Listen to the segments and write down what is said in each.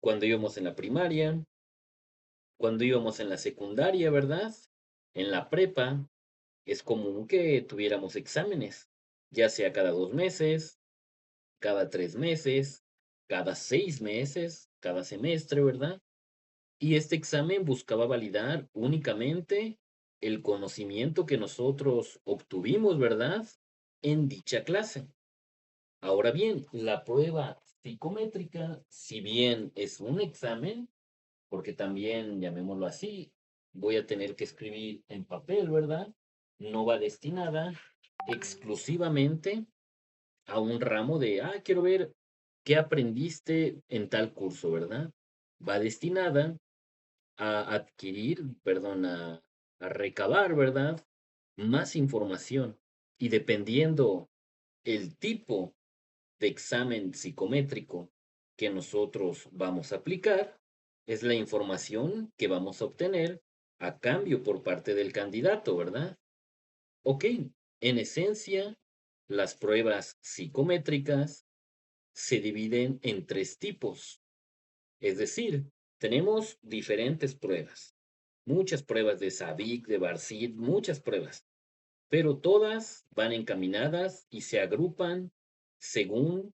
cuando íbamos en la primaria, cuando íbamos en la secundaria, ¿verdad? En la prepa es común que tuviéramos exámenes, ya sea cada 2 meses, cada 3 meses, cada 6 meses, cada semestre, ¿verdad? Y este examen buscaba validar únicamente el conocimiento que nosotros obtuvimos, ¿verdad? En dicha clase. Ahora bien, la prueba psicométrica, si bien es un examen, porque también, llamémoslo así, voy a tener que escribir en papel, ¿verdad? No va destinada exclusivamente a un ramo de, quiero ver qué aprendiste en tal curso, ¿verdad? Va destinada a adquirir, perdón, a recabar, ¿verdad? Más información. Y dependiendo el tipo de examen psicométrico que nosotros vamos a aplicar, es la información que vamos a obtener a cambio por parte del candidato, ¿verdad? Ok, en esencia, las pruebas psicométricas se dividen en tres tipos. Es decir, tenemos diferentes pruebas, muchas pruebas de SABIC, de BARCID, muchas pruebas, pero todas van encaminadas y se agrupan según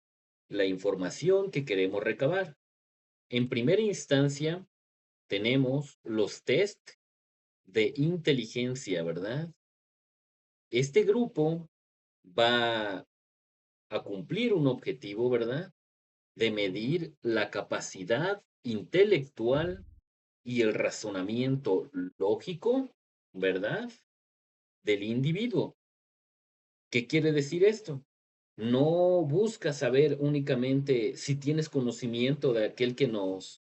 la información que queremos recabar. En primera instancia, tenemos los test de inteligencia, ¿verdad? Este grupo va a cumplir un objetivo, ¿verdad? De medir la capacidad intelectual y el razonamiento lógico, ¿verdad? Del individuo. ¿Qué quiere decir esto? No busca saber únicamente si tienes conocimiento de aquel que nos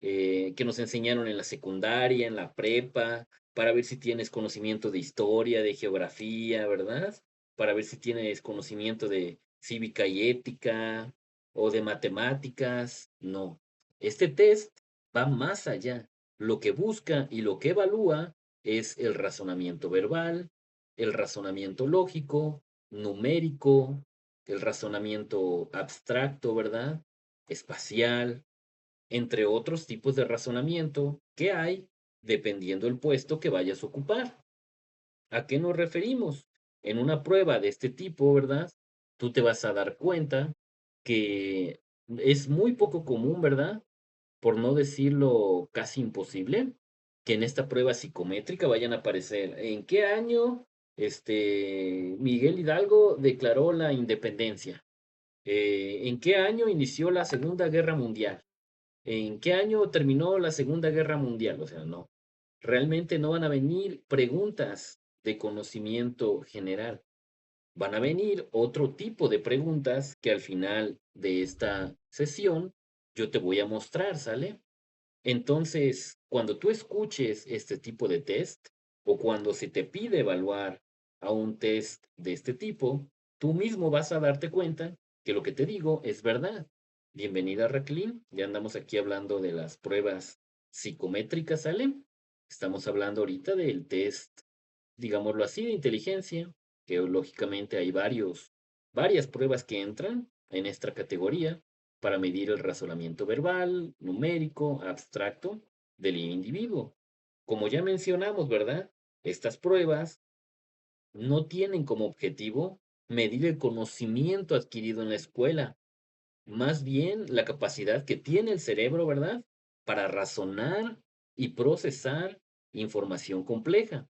enseñaron en la secundaria, en la prepa, para ver si tienes conocimiento de historia, de geografía, ¿verdad? Para ver si tienes conocimiento de cívica y ética o de matemáticas. No. Este test va más allá. Lo que busca y lo que evalúa es el razonamiento verbal, el razonamiento lógico, numérico, el razonamiento abstracto, ¿verdad? Espacial, entre otros tipos de razonamiento que hay dependiendo el puesto que vayas a ocupar. ¿A qué nos referimos? En una prueba de este tipo, ¿verdad? Tú te vas a dar cuenta que es muy poco común, ¿verdad? Por no decirlo casi imposible, que en esta prueba psicométrica vayan a aparecer en qué año Miguel Hidalgo declaró la independencia, en qué año inició la Segunda Guerra Mundial, en qué año terminó la Segunda Guerra Mundial. O sea, no, realmente no van a venir preguntas de conocimiento general, van a venir otro tipo de preguntas que al final de esta sesión yo te voy a mostrar, ¿sale? Entonces, cuando tú escuches este tipo de test o cuando se te pide evaluar a un test de este tipo, tú mismo vas a darte cuenta que lo que te digo es verdad. Bienvenida, Raquelín. Ya andamos aquí hablando de las pruebas psicométricas, ¿sale? Estamos hablando ahorita del test, digámoslo así, de inteligencia, que lógicamente hay varias pruebas que entran en esta categoría para medir el razonamiento verbal, numérico, abstracto del individuo. Como ya mencionamos, ¿verdad? Estas pruebas no tienen como objetivo medir el conocimiento adquirido en la escuela, más bien la capacidad que tiene el cerebro, ¿verdad? Para razonar y procesar información compleja.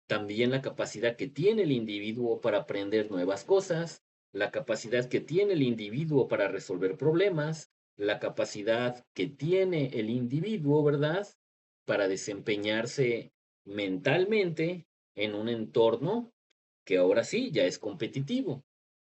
También la capacidad que tiene el individuo para aprender nuevas cosas, la capacidad que tiene el individuo para resolver problemas, la capacidad que tiene el individuo, ¿verdad? Para desempeñarse mentalmente en un entorno que ahora sí ya es competitivo.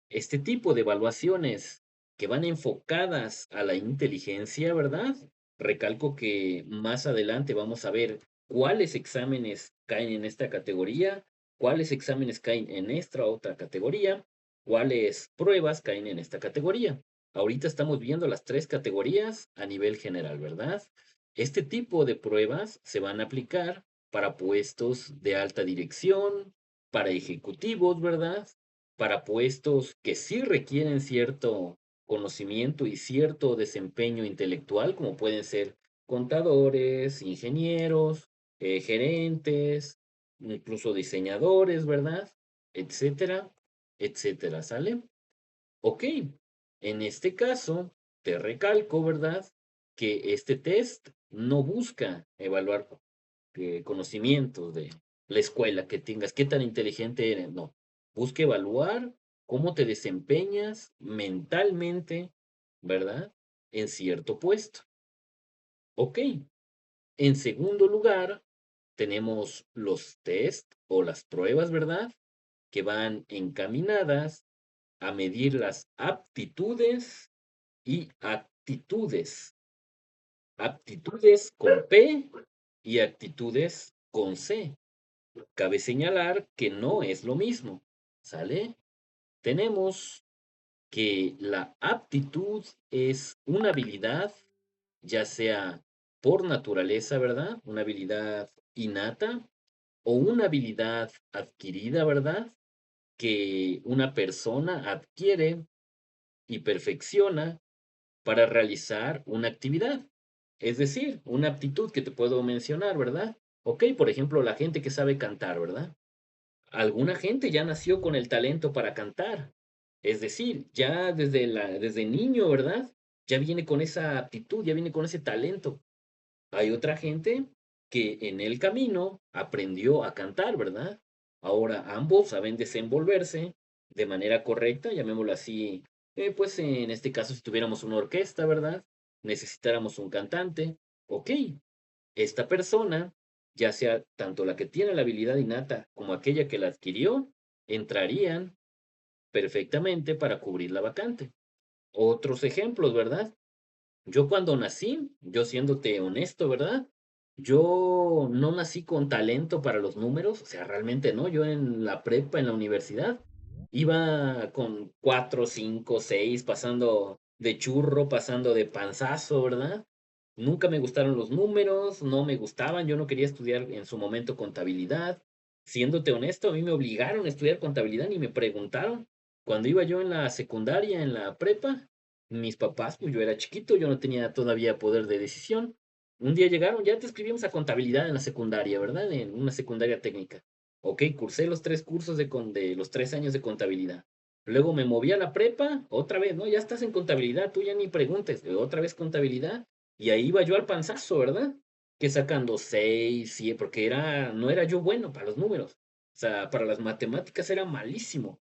Este tipo de evaluaciones que van enfocadas a la inteligencia, ¿verdad? Recalco que más adelante vamos a ver cuáles exámenes caen en esta categoría, cuáles exámenes caen en esta otra categoría, cuáles pruebas caen en esta categoría. Ahorita estamos viendo las tres categorías a nivel general, ¿verdad? Este tipo de pruebas se van a aplicar para puestos de alta dirección, para ejecutivos, ¿verdad? Para puestos que sí requieren cierto conocimiento y cierto desempeño intelectual, como pueden ser contadores, ingenieros, gerentes, incluso diseñadores, ¿verdad? Etcétera, etcétera, ¿sale? Ok, en este caso, te recalco, ¿verdad? Que este test no busca evaluar conocimientos de la escuela que tengas, qué tan inteligente eres, no. Busca evaluar cómo te desempeñas mentalmente, ¿verdad? En cierto puesto. Ok, en segundo lugar, tenemos los test o las pruebas, ¿verdad? Que van encaminadas a medir las aptitudes y actitudes. Aptitudes con P y actitudes con C. Cabe señalar que no es lo mismo, ¿sale? Tenemos que la aptitud es una habilidad, ya sea por naturaleza, ¿verdad? Una habilidad innata o una habilidad adquirida, ¿verdad? Que una persona adquiere y perfecciona para realizar una actividad. Es decir, una aptitud que te puedo mencionar, ¿verdad? Ok, por ejemplo, la gente que sabe cantar, ¿verdad? Alguna gente ya nació con el talento para cantar. Es decir, ya desde niño, ¿verdad? Ya viene con esa aptitud, ya viene con ese talento. Hay otra gente que en el camino aprendió a cantar, ¿verdad? Ahora ambos saben desenvolverse de manera correcta, llamémoslo así. Pues en este caso, si tuviéramos una orquesta, ¿verdad? Necesitáramos un cantante. Ok, esta persona, ya sea tanto la que tiene la habilidad innata como aquella que la adquirió, entrarían perfectamente para cubrir la vacante. Otros ejemplos, ¿verdad? Yo cuando nací, yo siéndote honesto, ¿verdad? Yo no nací con talento para los números, o sea, realmente no. Yo en la prepa, en la universidad, iba con 4, 5, 6, pasando de churro, pasando de panzazo, ¿verdad? Nunca me gustaron los números, no me gustaban, yo no quería estudiar en su momento contabilidad. Siéndote honesto, a mí me obligaron a estudiar contabilidad y me preguntaron. Cuando iba yo en la secundaria, en la prepa, mis papás, pues yo era chiquito, yo no tenía todavía poder de decisión. Un día llegaron, ya te escribimos a contabilidad en la secundaria, ¿verdad? En una secundaria técnica. Ok, cursé los 3 cursos de los 3 años de contabilidad. Luego me moví a la prepa, otra vez, ¿no? Ya estás en contabilidad, tú ya ni preguntes, otra vez contabilidad. Y ahí iba yo al panzazo, ¿verdad? Que sacando 6, 7, porque no era yo bueno para los números. O sea, para las matemáticas era malísimo.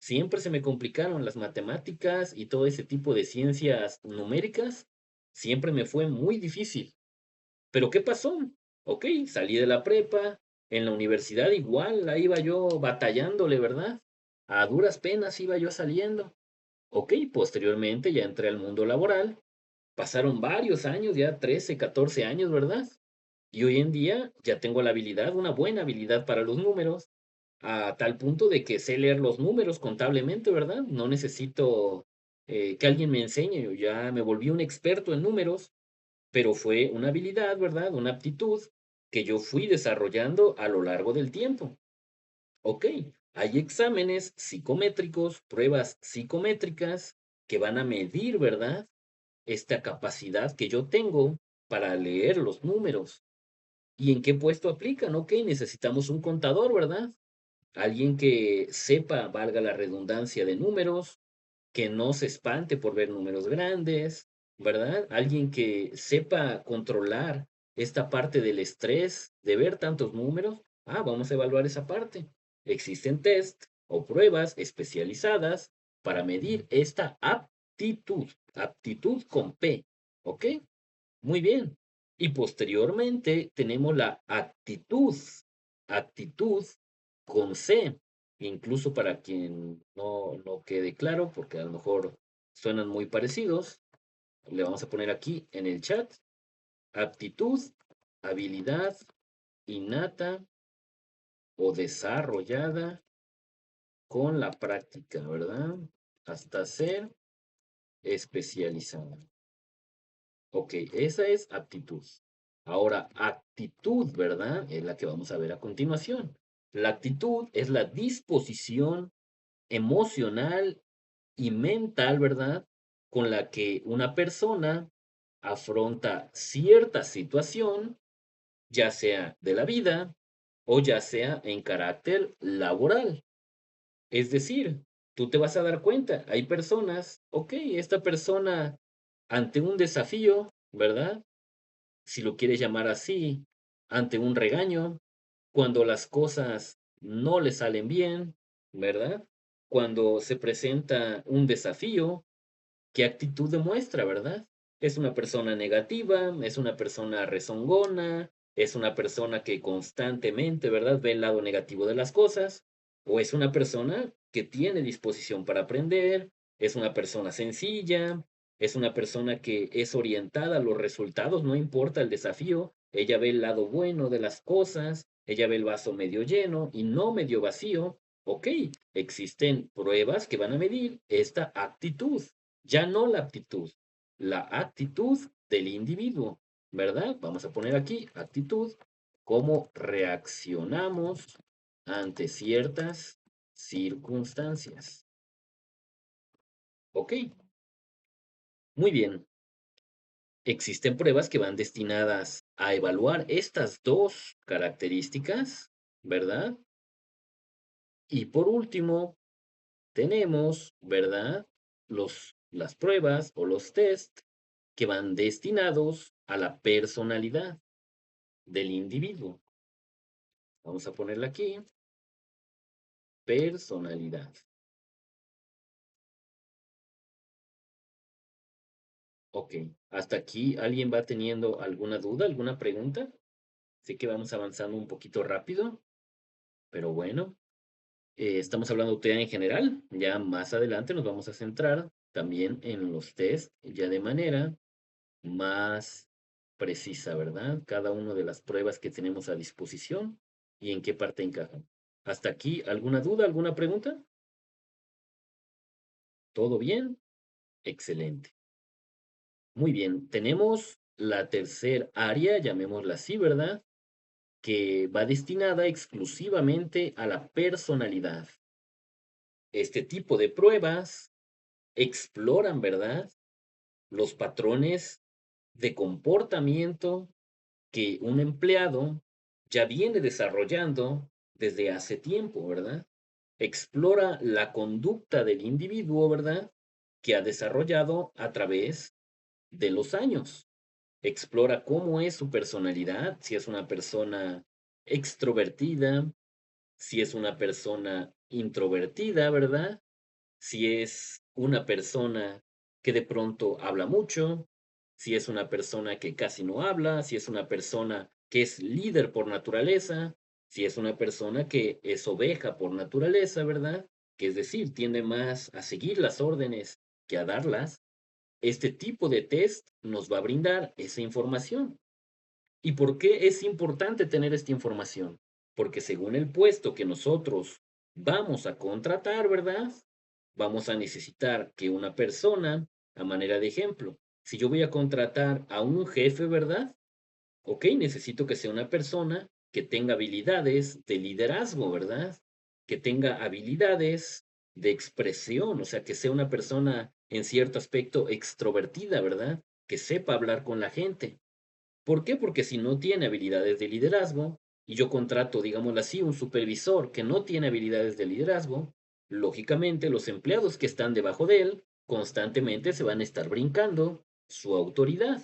Siempre se me complicaron las matemáticas y todo ese tipo de ciencias numéricas. Siempre me fue muy difícil. Pero ¿qué pasó? Ok, salí de la prepa, en la universidad igual, ahí iba yo batallándole, ¿verdad? A duras penas iba yo saliendo. Ok, posteriormente ya entré al mundo laboral. Pasaron varios años, ya 13, 14 años, ¿verdad? Y hoy en día ya tengo la habilidad, una buena habilidad para los números, a tal punto de que sé leer los números contablemente, ¿verdad? No necesito que alguien me enseñe, yo ya me volví un experto en números, pero fue una habilidad, ¿verdad? Una aptitud que yo fui desarrollando a lo largo del tiempo. Ok, hay exámenes psicométricos, pruebas psicométricas que van a medir, ¿verdad? Esta capacidad que yo tengo para leer los números. ¿Y en qué puesto aplican? Ok, necesitamos un contador, ¿verdad? Alguien que sepa, valga la redundancia, de números, que no se espante por ver números grandes, ¿verdad? Alguien que sepa controlar esta parte del estrés de ver tantos números. Ah, vamos a evaluar esa parte. Existen test o pruebas especializadas para medir esta aptitud, aptitud con P, ¿ok? Muy bien. Y posteriormente tenemos la actitud, actitud con C, incluso para quien no quede claro, porque a lo mejor suenan muy parecidos, le vamos a poner aquí en el chat, aptitud, habilidad innata o desarrollada con la práctica, ¿verdad? Hasta ser especializada. Ok, esa es aptitud. Ahora, actitud, ¿verdad? Es la que vamos a ver a continuación. La actitud es la disposición emocional y mental, ¿verdad? con la que una persona afronta cierta situación, ya sea de la vida o ya sea en carácter laboral. Es decir, tú te vas a dar cuenta, hay personas, ok, esta persona ante un desafío, ¿verdad? Si lo quieres llamar así, ante un regaño, cuando las cosas no le salen bien, ¿verdad? Cuando se presenta un desafío, ¿qué actitud demuestra, verdad? Es una persona negativa, es una persona rezongona, es una persona que constantemente, ¿verdad?, ve el lado negativo de las cosas, o es una persona que tiene disposición para aprender, es una persona sencilla, es una persona que es orientada a los resultados, no importa el desafío, ella ve el lado bueno de las cosas, ella ve el vaso medio lleno y no medio vacío. Ok, existen pruebas que van a medir esta actitud, ya no la aptitud, la actitud del individuo, ¿verdad? Vamos a poner aquí actitud, cómo reaccionamos ante ciertas circunstancias. Ok, muy bien. Existen pruebas que van destinadas a evaluar estas dos características, ¿verdad? Y por último, tenemos, ¿verdad? Las pruebas o los test que van destinados a la personalidad del individuo. Vamos a ponerla aquí, personalidad. Ok, hasta aquí, ¿alguien va teniendo alguna duda, alguna pregunta? Sé que vamos avanzando un poquito rápido, pero bueno, estamos hablando de TEA en general. Ya más adelante nos vamos a centrar también en los test, ya de manera más precisa, ¿verdad? Cada una de las pruebas que tenemos a disposición y en qué parte encajan. ¿Hasta aquí alguna duda, alguna pregunta? ¿Todo bien? Excelente. Muy bien, tenemos la tercer área, llamémosla así, ¿verdad? Que va destinada exclusivamente a la personalidad. Este tipo de pruebas exploran, ¿verdad? Los patrones de comportamiento que un empleado ya viene desarrollando desde hace tiempo, ¿verdad? Explora la conducta del individuo, ¿verdad? Que ha desarrollado a través de los años. Explora cómo es su personalidad, si es una persona extrovertida, si es una persona introvertida, ¿verdad? Si es una persona que de pronto habla mucho, si es una persona que casi no habla, si es una persona que es líder por naturaleza, si es una persona que es oveja por naturaleza, ¿verdad? Que es decir, tiende más a seguir las órdenes que a darlas. Este tipo de test nos va a brindar esa información. ¿Y por qué es importante tener esta información? Porque según el puesto que nosotros vamos a contratar, ¿verdad? Vamos a necesitar que una persona, a manera de ejemplo, si yo voy a contratar a un jefe, ¿verdad? Ok, necesito que sea una persona que tenga habilidades de liderazgo, ¿verdad? Que tenga habilidades de expresión, o sea, que sea una persona en cierto aspecto extrovertida, ¿verdad? Que sepa hablar con la gente. ¿Por qué? Porque si no tiene habilidades de liderazgo y yo contrato, digámoslo así, un supervisor que no tiene habilidades de liderazgo, lógicamente los empleados que están debajo de él constantemente se van a estar brincando su autoridad.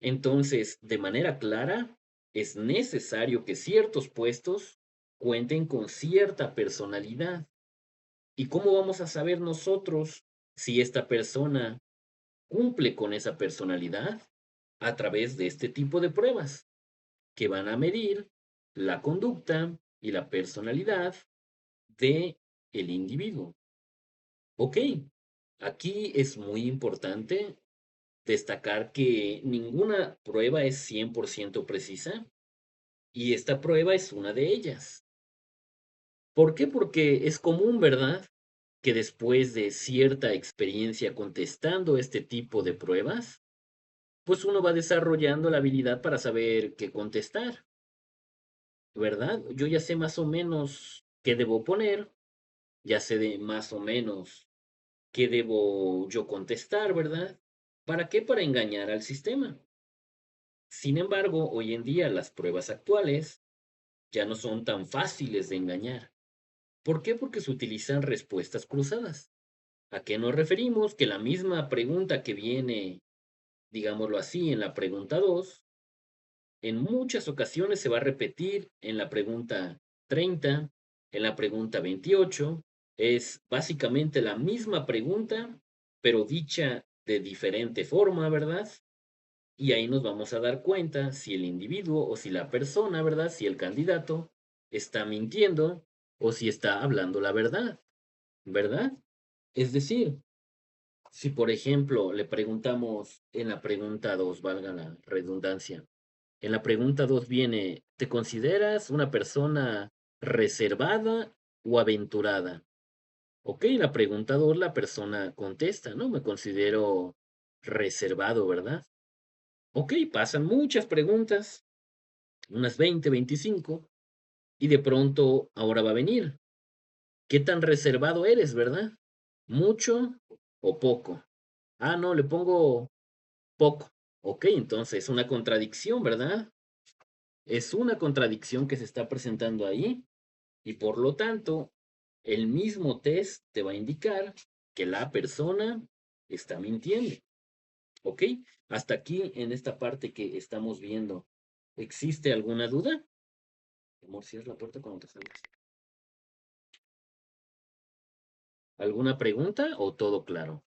Entonces, de manera clara, es necesario que ciertos puestos cuenten con cierta personalidad. ¿Y cómo vamos a saber nosotros si esta persona cumple con esa personalidad? A través de este tipo de pruebas que van a medir la conducta y la personalidad de el individuo. Ok, aquí es muy importante destacar que ninguna prueba es 100% precisa y esta prueba es una de ellas. ¿Por qué? Porque es común, ¿verdad? Que después de cierta experiencia contestando este tipo de pruebas, pues uno va desarrollando la habilidad para saber qué contestar, ¿verdad? Yo ya sé más o menos qué debo poner, ya sé de más o menos ¿Qué debo yo contestar, verdad? ¿Para qué? Para engañar al sistema. Sin embargo, hoy en día las pruebas actuales ya no son tan fáciles de engañar. ¿Por qué? Porque se utilizan respuestas cruzadas. ¿A qué nos referimos? Que la misma pregunta que viene, digámoslo así, en la pregunta 2, en muchas ocasiones se va a repetir en la pregunta 30, en la pregunta 28. Es básicamente la misma pregunta, pero dicha de diferente forma, ¿verdad? Y ahí nos vamos a dar cuenta si el individuo o si la persona, ¿verdad? Si el candidato está mintiendo o si está hablando la verdad, ¿verdad? Es decir, si por ejemplo le preguntamos en la pregunta 2, valga la redundancia, en la pregunta 2 viene, ¿te consideras una persona reservada o aventurada? Ok, en la pregunta 2 la persona contesta, ¿no? Me considero reservado, ¿verdad? Ok, pasan muchas preguntas, unas 20, 25, y de pronto ahora va a venir. ¿Qué tan reservado eres, verdad? ¿Mucho o poco? Ah, no, le pongo poco. Ok, entonces es una contradicción, ¿verdad? Es una contradicción que se está presentando ahí y por lo tanto el mismo test te va a indicar que la persona está mintiendo. ¿Ok? Hasta aquí en esta parte que estamos viendo. ¿Existe alguna duda? Amor, cierra la puerta cuando te salgas. ¿Alguna pregunta o todo claro?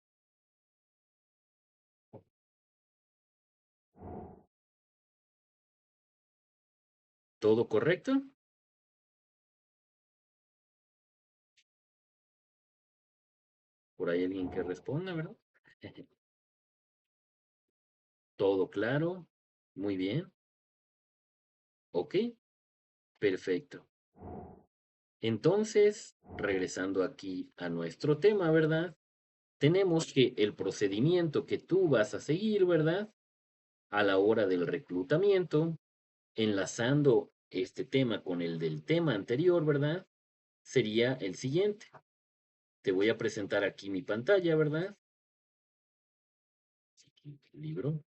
¿Todo correcto? Por ahí alguien que responda, ¿verdad? Todo claro. Muy bien. Ok, perfecto. Entonces, regresando aquí a nuestro tema, ¿verdad? Tenemos que el procedimiento que tú vas a seguir, ¿verdad? A la hora del reclutamiento, enlazando este tema con el del tema anterior, ¿verdad? Sería el siguiente. Te voy a presentar aquí mi pantalla, ¿verdad? Aquí el libro.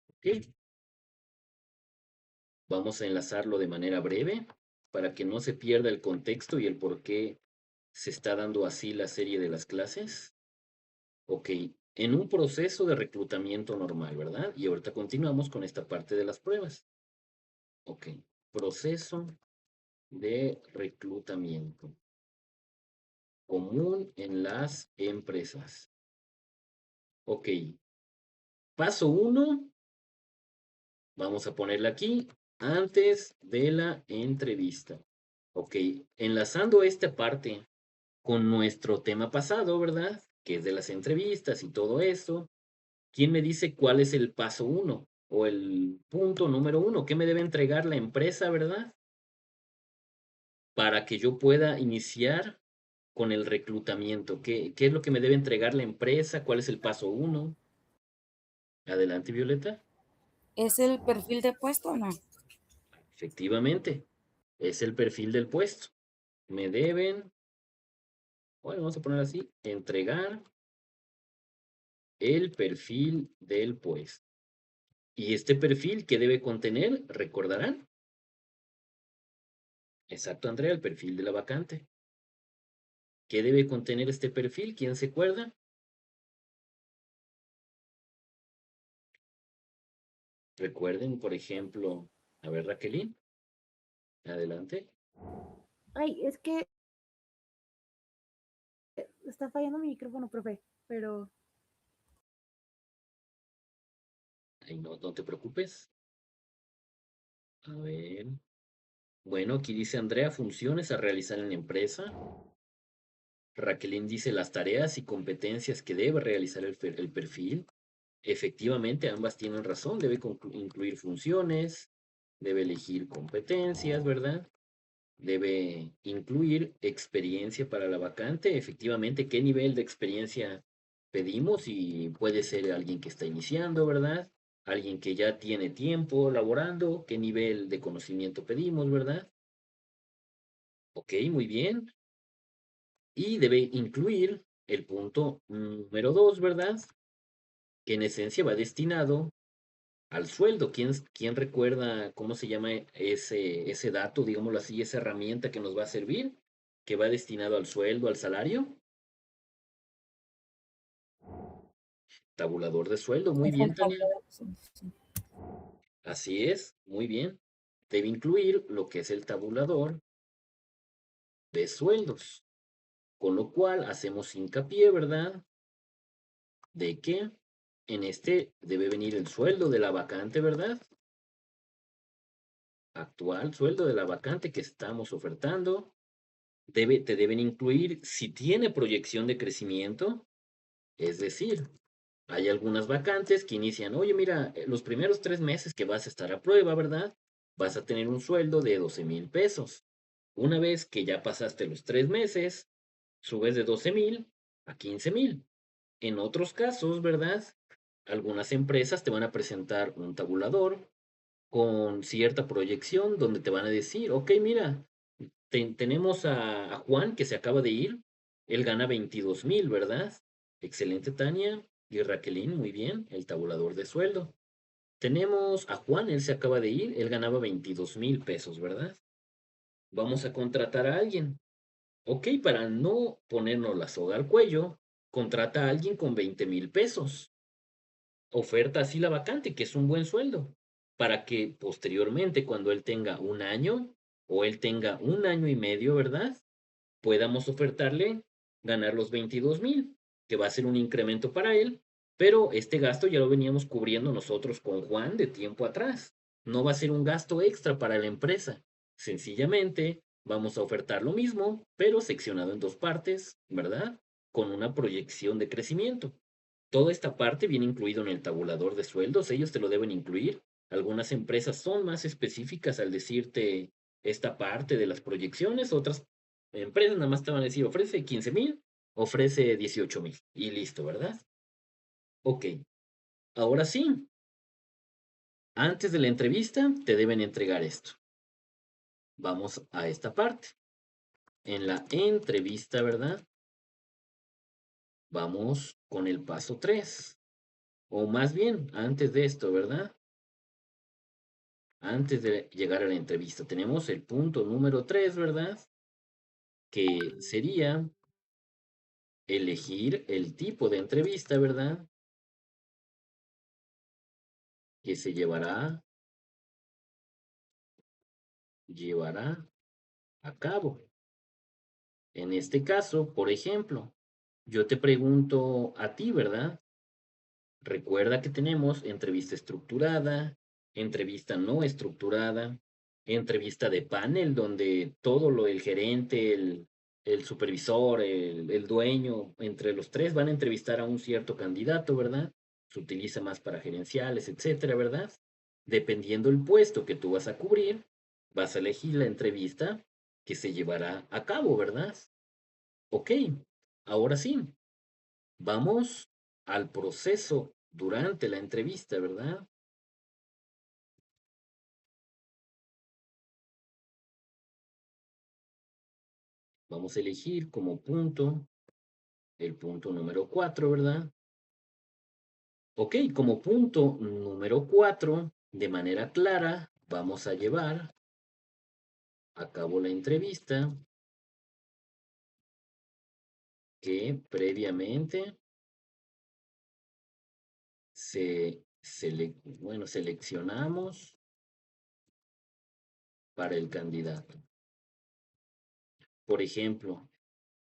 Ok. Vamos a enlazarlo de manera breve para que no se pierda el contexto y el por qué se está dando así la serie de las clases. Ok, en un proceso de reclutamiento normal, ¿verdad? Y ahorita continuamos con esta parte de las pruebas. Ok, proceso de reclutamiento común en las empresas. Ok, paso uno, vamos a ponerle aquí, antes de la entrevista. Ok, enlazando esta parte con nuestro tema pasado, ¿verdad? Que es de las entrevistas y todo eso. ¿Quién me dice cuál es el paso uno o el punto número uno? ¿Qué me debe entregar la empresa, verdad? Para que yo pueda iniciar con el reclutamiento. ¿Qué es lo que me debe entregar la empresa? ¿Cuál es el paso uno? Adelante, Violeta. ¿Es el perfil de puesto o no? Efectivamente, es el perfil del puesto. Me deben, bueno, vamos a poner así, entregar el perfil del puesto. ¿Y este perfil qué debe contener? ¿Recordarán? Exacto, Andrea, el perfil de la vacante. ¿Qué debe contener este perfil? ¿Quién se acuerda? Recuerden, por ejemplo, a ver, Raquelín, adelante. Ay, es que está fallando mi micrófono, profe, pero Ay, no, no te preocupes. A ver. Bueno, aquí dice Andrea, funciones a realizar en la empresa. Raquelín dice las tareas y competencias que debe realizar el perfil. Efectivamente, ambas tienen razón. Debe incluir funciones, debe elegir competencias, ¿verdad? Debe incluir experiencia para la vacante. Efectivamente, ¿qué nivel de experiencia pedimos? Y puede ser alguien que está iniciando, ¿verdad? Alguien que ya tiene tiempo laborando. ¿Qué nivel de conocimiento pedimos, verdad? Ok, muy bien. y debe incluir el punto número 2, ¿verdad? Que en esencia va destinado al sueldo. ¿Quién recuerda cómo se llama ese dato, digámoslo así, esa herramienta que nos va a servir, que va destinado al sueldo, al salario? Tabulador de sueldo, muy Es el bien, Tania. tablero, sí, sí. Así es, muy bien. Debe incluir lo que es el tabulador de sueldos, con lo cual hacemos hincapié, ¿verdad? De que en este debe venir el sueldo de la vacante, ¿verdad? Actual sueldo de la vacante que estamos ofertando. Te deben incluir si tiene proyección de crecimiento, es decir, hay algunas vacantes que inician, oye, mira, los primeros 3 meses que vas a estar a prueba, ¿verdad? Vas a tener un sueldo de 12,000 pesos. Una vez que ya pasaste los 3 meses, subes de 12,000 a 15,000. En otros casos, ¿verdad? Algunas empresas te van a presentar un tabulador con cierta proyección donde te van a decir, ok, mira, tenemos a Juan que se acaba de ir, él gana 22,000, ¿verdad? Excelente, Tania y Raquelín, muy bien, el tabulador de sueldo. Tenemos a Juan, él se acaba de ir, él ganaba 22,000 pesos, ¿verdad? Vamos a contratar a alguien. Ok, para no ponernos la soga al cuello, contrata a alguien con 20,000 pesos. Oferta así la vacante, que es un buen sueldo, para que posteriormente, cuando él tenga un año o él tenga un año y medio, ¿verdad? Podamos ofertarle ganar los 22,000, que va a ser un incremento para él, pero este gasto ya lo veníamos cubriendo nosotros con Juan de tiempo atrás. No va a ser un gasto extra para la empresa. Sencillamente vamos a ofertar lo mismo, pero seccionado en dos partes, ¿verdad? Con una proyección de crecimiento. Toda esta parte viene incluido en el tabulador de sueldos, ellos te lo deben incluir. Algunas empresas son más específicas al decirte esta parte de las proyecciones, otras empresas nada más te van a decir ofrece 15,000, ofrece 18,000 y listo, ¿verdad? Ok, ahora sí, antes de la entrevista te deben entregar esto. Vamos a esta parte. En la entrevista, ¿verdad? Vamos con el paso 3. O más bien, antes de esto, ¿verdad? Antes de llegar a la entrevista, tenemos el punto número 3, ¿verdad? Que sería elegir el tipo de entrevista, ¿verdad? Que se llevará a cabo. En este caso, por ejemplo, yo te pregunto a ti, ¿verdad? Recuerda que tenemos entrevista estructurada, entrevista no estructurada, entrevista de panel, donde el gerente, el supervisor, el dueño, entre los tres van a entrevistar a un cierto candidato, ¿verdad? Se utiliza más para gerenciales, etcétera, ¿verdad? Dependiendo el puesto que tú vas a cubrir, vas a elegir la entrevista que se llevará a cabo, ¿verdad? Ok, ahora sí, vamos al proceso durante la entrevista, ¿verdad? Vamos a elegir como punto el punto número 4, ¿verdad? Ok, como punto número 4, de manera clara, vamos a llevar a cabo la entrevista que previamente seleccionamos para el candidato. Por ejemplo,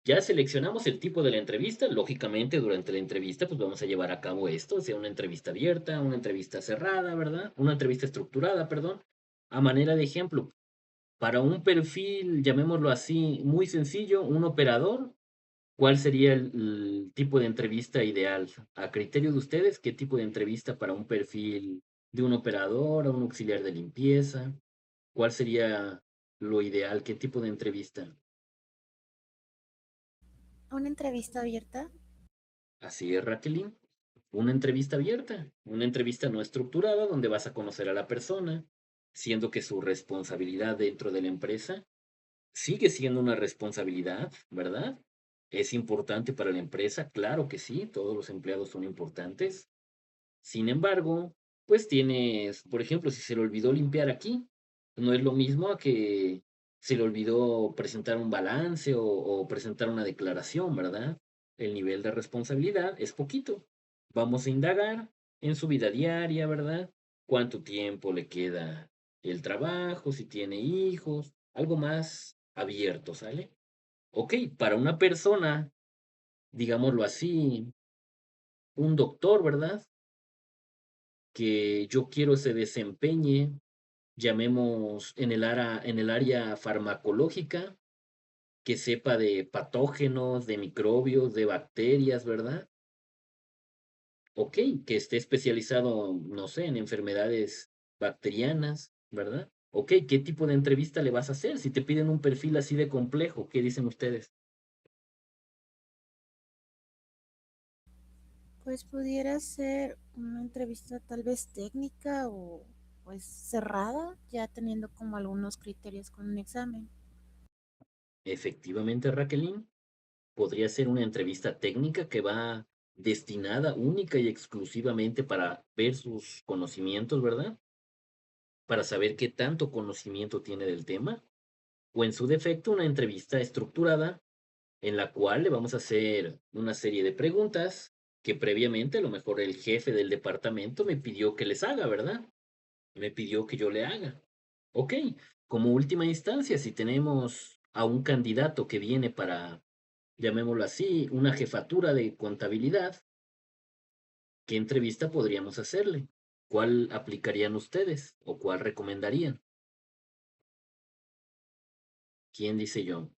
ya seleccionamos el tipo de la entrevista. Lógicamente, durante la entrevista, pues vamos a llevar a cabo esto, sea una entrevista abierta, una entrevista cerrada, ¿verdad? Una entrevista estructurada, perdón. A manera de ejemplo, para un perfil, llamémoslo así, muy sencillo, un operador, ¿cuál sería el tipo de entrevista ideal? A criterio de ustedes, ¿qué tipo de entrevista para un perfil de un operador, a un auxiliar de limpieza? ¿Cuál sería lo ideal? ¿Qué tipo de entrevista? ¿Una entrevista abierta? Así es, Raquelín. Una entrevista abierta, una entrevista no estructurada donde vas a conocer a la persona, siendo que su responsabilidad dentro de la empresa sigue siendo una responsabilidad, ¿verdad? ¿Es importante para la empresa? Claro que sí, todos los empleados son importantes. Sin embargo, pues tienes, por ejemplo, si se le olvidó limpiar aquí, no es lo mismo a que se le olvidó presentar un balance o presentar una declaración, ¿verdad? El nivel de responsabilidad es poquito. Vamos a indagar en su vida diaria, ¿verdad? ¿Cuánto tiempo le queda el trabajo? Si tiene hijos, algo más abierto, ¿sale? Ok, para una persona, digámoslo así, un doctor, ¿verdad? Que yo quiero se desempeñe, llamemos en el área farmacológica, que sepa de patógenos, de microbios, de bacterias, ¿verdad? Ok, que esté especializado, no sé, en enfermedades bacterianas, ¿verdad? Ok, ¿qué tipo de entrevista le vas a hacer? Si te piden un perfil así de complejo, ¿qué dicen ustedes? Pues pudiera ser una entrevista tal vez técnica o pues cerrada, ya teniendo como algunos criterios con un examen. Efectivamente, Raquelín, podría ser una entrevista técnica que va destinada única y exclusivamente para ver sus conocimientos, ¿verdad? Para saber qué tanto conocimiento tiene del tema, o en su defecto una entrevista estructurada en la cual le vamos a hacer una serie de preguntas que previamente a lo mejor el jefe del departamento me pidió que les haga, ¿verdad? Me pidió que yo le haga. Ok, como última instancia, si tenemos a un candidato que viene para, llamémoslo así, una jefatura de contabilidad, ¿qué entrevista podríamos hacerle? ¿Cuál aplicarían ustedes o cuál recomendarían? ¿Quién dice yo?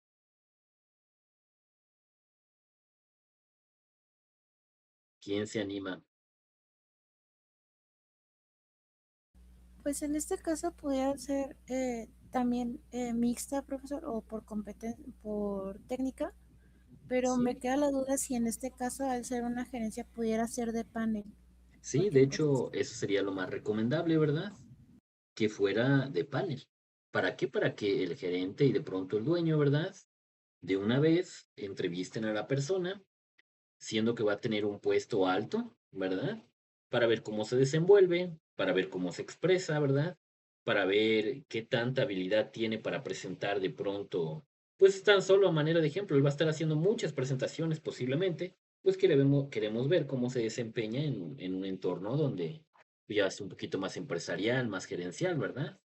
¿Quién se anima? Pues en este caso pudiera ser también mixta, profesor, o por por técnica, pero me Sí, queda la duda si en este caso, al ser una gerencia, pudiera ser de panel, sí, porque de pues hecho, eso sería lo más recomendable, ¿verdad? Que fuera de panel. ¿Para qué? Para que el gerente y de pronto el dueño, ¿verdad? De una vez entrevisten a la persona, siendo que va a tener un puesto alto, ¿verdad? Para ver cómo se desenvuelve, para ver cómo se expresa, ¿verdad? Para ver qué tanta habilidad tiene para presentar de pronto, pues tan solo a manera de ejemplo, él va a estar haciendo muchas presentaciones posiblemente, pues queremos ver cómo se desempeña en un entorno donde ya es un poquito más empresarial, más gerencial, ¿verdad?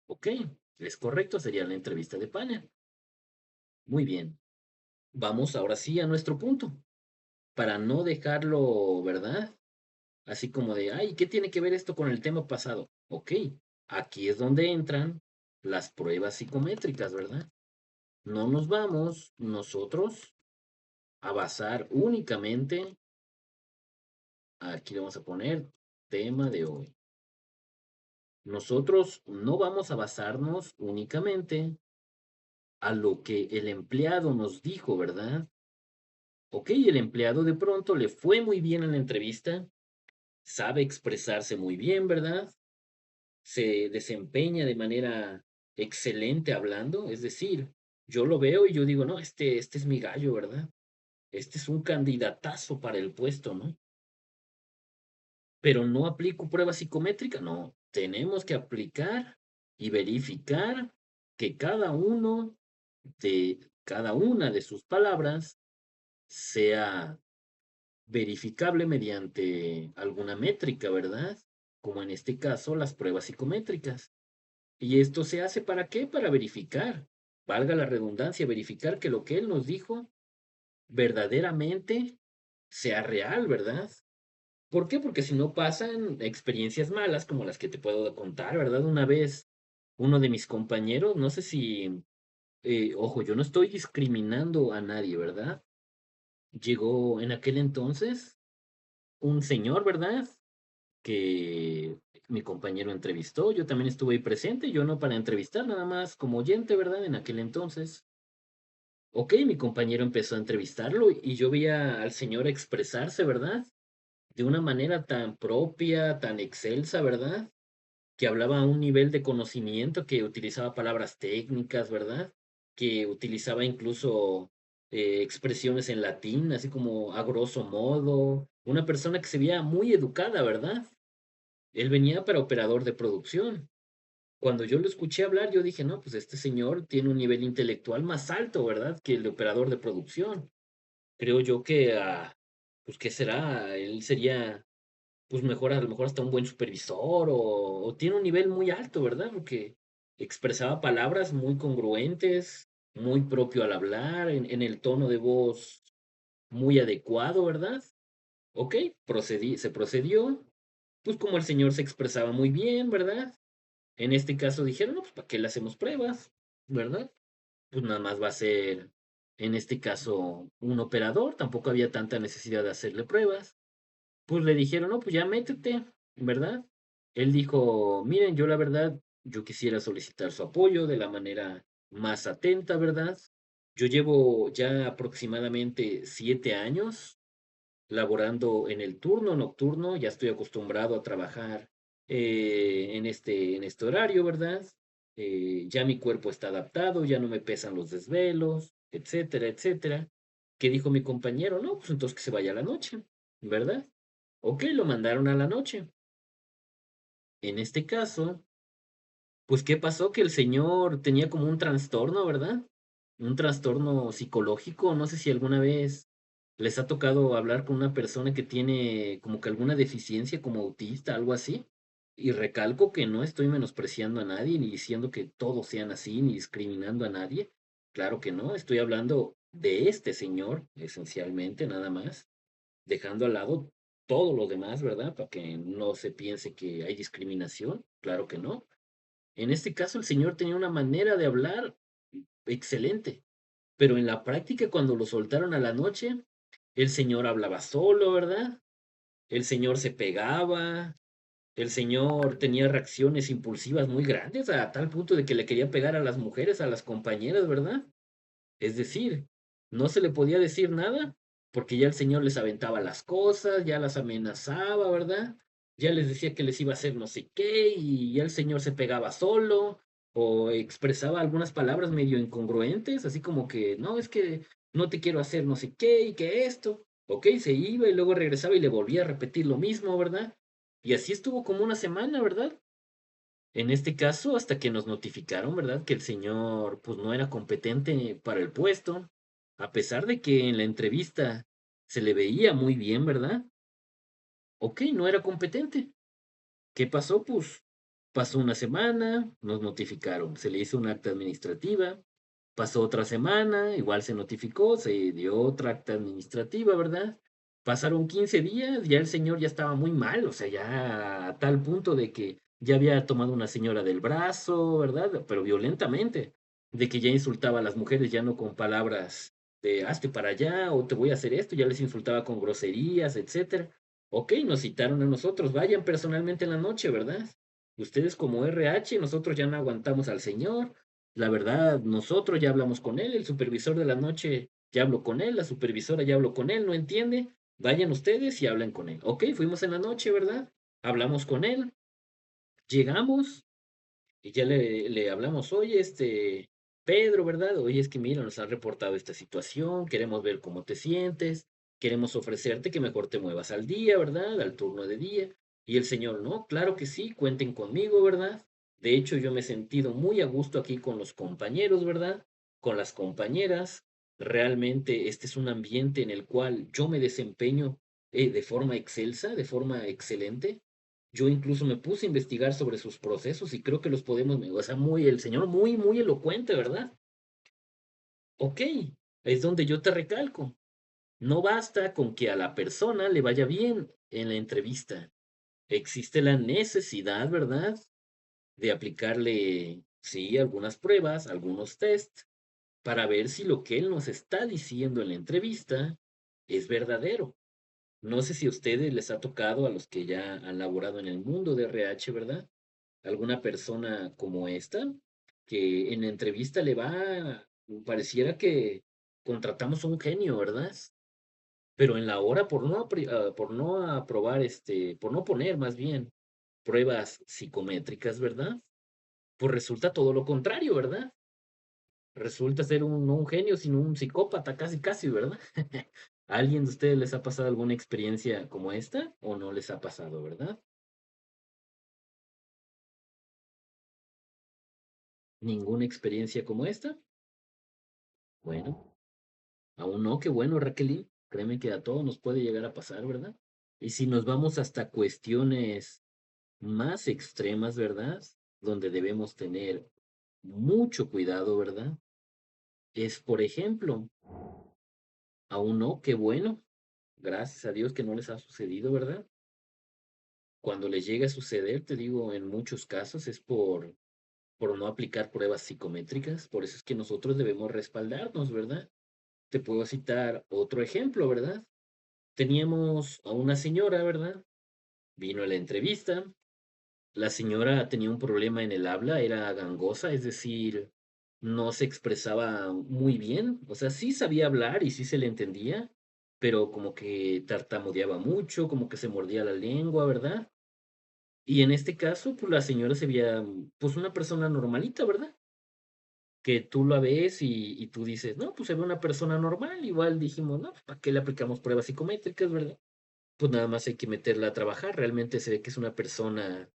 Ok, es correcto, sería la entrevista de panel. Muy bien, vamos ahora sí a nuestro punto, para no dejarlo, ¿verdad? Así como de, ay, ¿qué tiene que ver esto con el tema pasado? Ok, aquí es donde entran las pruebas psicométricas, ¿verdad? No nos vamos nosotros a basar únicamente, aquí le vamos a poner tema de hoy. Nosotros no vamos a basarnos únicamente a lo que el empleado nos dijo, ¿verdad? Ok, el empleado de pronto le fue muy bien en la entrevista, sabe expresarse muy bien, ¿verdad? Se desempeña de manera excelente hablando, es decir, yo lo veo y yo digo, no, este es mi gallo, ¿verdad? Este es un candidatazo para el puesto, ¿no? Pero no aplico prueba psicométrica, no, tenemos que aplicar y verificar que cada una de sus palabras sea verificable mediante alguna métrica, ¿verdad? Como en este caso las pruebas psicométricas. ¿Y esto se hace para qué? Para verificar, valga la redundancia, verificar que lo que él nos dijo verdaderamente sea real, ¿verdad? ¿Por qué? Porque si no pasan experiencias malas como las que te puedo contar, ¿verdad? Una vez uno de mis compañeros, no sé si, ojo, yo no estoy discriminando a nadie, ¿verdad? Llegó en aquel entonces un señor, ¿verdad? Que mi compañero entrevistó, yo también estuve ahí presente, yo no para entrevistar, nada más como oyente, ¿verdad? En aquel entonces. Ok, mi compañero empezó a entrevistarlo y yo veía al señor expresarse, ¿verdad? De una manera tan propia, tan excelsa, ¿verdad? Que hablaba a un nivel de conocimiento, que utilizaba palabras técnicas, ¿verdad? Que utilizaba incluso expresiones en latín, así como a grosso modo, una persona que se veía muy educada, ¿verdad? Él venía para operador de producción. Cuando yo lo escuché hablar, yo dije, no, pues este señor tiene un nivel intelectual más alto, ¿verdad? Que el de operador de producción. Creo yo que, pues, ¿qué será? Él sería, pues, mejor, a lo mejor hasta un buen supervisor o tiene un nivel muy alto, ¿verdad? Porque expresaba palabras muy congruentes, muy propio al hablar, en el tono de voz muy adecuado, ¿verdad? Ok, se procedió, pues como el señor se expresaba muy bien, ¿verdad? En este caso dijeron, no, pues ¿para qué le hacemos pruebas? ¿Verdad? Pues nada más va a ser, en este caso, un operador, tampoco había tanta necesidad de hacerle pruebas. Pues le dijeron, no, pues ya métete, ¿verdad? Él dijo, miren, yo la verdad, yo quisiera solicitar su apoyo de la manera más atenta, ¿verdad? Yo llevo ya aproximadamente 7 años laborando en el turno nocturno, ya estoy acostumbrado a trabajar en este horario, ¿verdad? Ya mi cuerpo está adaptado, ya no me pesan los desvelos, etcétera, etcétera. ¿Qué dijo mi compañero? No, pues entonces que se vaya a la noche, ¿verdad? Ok, lo mandaron a la noche. En este caso, pues, ¿qué pasó? Que el señor tenía como un trastorno, ¿verdad? Un trastorno psicológico. No sé si alguna vez les ha tocado hablar con una persona que tiene como que alguna deficiencia como autista, algo así. Y recalco que no estoy menospreciando a nadie, ni diciendo que todos sean así, ni discriminando a nadie. Claro que no, estoy hablando de este señor, esencialmente, nada más, dejando al lado todo lo demás, ¿verdad? Para que no se piense que hay discriminación. Claro que no. En este caso, el señor tenía una manera de hablar excelente, pero en la práctica, cuando lo soltaron a la noche, el señor hablaba solo, ¿verdad? El señor se pegaba, el señor tenía reacciones impulsivas muy grandes a tal punto de que le quería pegar a las mujeres, a las compañeras, ¿verdad? Es decir, no se le podía decir nada, porque ya el señor les aventaba las cosas, ya las amenazaba, ¿verdad? Ya les decía que les iba a hacer no sé qué, y ya el señor se pegaba solo, o expresaba algunas palabras medio incongruentes, así como que, no, es que no te quiero hacer no sé qué, y que esto. Ok, se iba y luego regresaba y le volvía a repetir lo mismo, ¿verdad? Y así estuvo como una semana, ¿verdad? En este caso, hasta que nos notificaron, ¿verdad? Que el señor, pues, no era competente para el puesto, a pesar de que en la entrevista se le veía muy bien, ¿verdad? Ok, no era competente. ¿Qué pasó? Pues pasó una semana, nos notificaron, se le hizo un acta administrativa, pasó otra semana, igual se notificó, se dio otra acta administrativa, ¿verdad? Pasaron 15 días, ya el señor ya estaba muy mal, o sea, ya a tal punto de que ya había tomado una señora del brazo, ¿verdad? Pero violentamente, de que ya insultaba a las mujeres ya no con palabras de hazte para allá o te voy a hacer esto, ya les insultaba con groserías, etcétera. Ok, nos citaron a nosotros, vayan personalmente en la noche, ¿verdad? Ustedes como RH, nosotros ya no aguantamos al señor. La verdad, nosotros ya hablamos con él, el supervisor de la noche ya habló con él, la supervisora ya habló con él, no entiende. Vayan ustedes y hablan con él. Ok, fuimos en la noche, ¿verdad? Hablamos con él, llegamos y ya le hablamos, oye, Pedro, ¿verdad? Oye, es que mira, nos han reportado esta situación, queremos ver cómo te sientes, queremos ofrecerte que mejor te muevas al día, ¿verdad? Al turno de día. Y el señor, no, claro que sí, cuenten conmigo, ¿verdad? De hecho, yo me he sentido muy a gusto aquí con los compañeros, ¿verdad? Con las compañeras. Realmente este es un ambiente en el cual yo me desempeño de forma excelsa, de forma excelente. Yo incluso me puse a investigar sobre sus procesos y creo que los podemos, o sea, el señor muy, muy elocuente, ¿verdad? Ok, es donde yo te recalco. No basta con que a la persona le vaya bien en la entrevista. Existe la necesidad, ¿verdad? De aplicarle, sí, algunas pruebas, algunos test, para ver si lo que él nos está diciendo en la entrevista es verdadero. No sé si a ustedes les ha tocado, a los que ya han laborado en el mundo de RH, ¿verdad? Alguna persona como esta, que en la entrevista le va, pareciera que contratamos a un genio, ¿verdad? Pero en la hora, por no aprobar, por no poner más bien pruebas psicométricas, ¿verdad? Pues resulta todo lo contrario, ¿verdad? resulta ser no un genio, sino un psicópata, casi, casi, ¿verdad? ¿A alguien de ustedes les ha pasado alguna experiencia como esta o no les ha pasado, verdad? ¿Ninguna experiencia como esta? Bueno, aún no, qué bueno, Raquelín. Créeme que a todos nos puede llegar a pasar, ¿verdad? Y si nos vamos hasta cuestiones más extremas, ¿verdad? Donde debemos tener mucho cuidado, ¿verdad? Es, por ejemplo, aún no, qué bueno, gracias a Dios que no les ha sucedido, ¿verdad? Cuando les llega a suceder, te digo, en muchos casos es por no aplicar pruebas psicométricas, por eso es que nosotros debemos respaldarnos, ¿verdad? Te puedo citar otro ejemplo, ¿verdad? Teníamos a una señora, ¿verdad? Vino a la entrevista. La señora tenía un problema en el habla, era gangosa, es decir, no se expresaba muy bien. O sea, sí sabía hablar y sí se le entendía, pero como que tartamudeaba mucho, como que se mordía la lengua, ¿verdad? Y en este caso, pues la señora se veía, pues una persona normalita, ¿verdad? Que tú la ves y tú dices, no, pues se ve una persona normal. Igual dijimos, no, pues ¿para qué le aplicamos pruebas psicométricas, verdad? Pues nada más hay que meterla a trabajar. Realmente se ve que es una persona,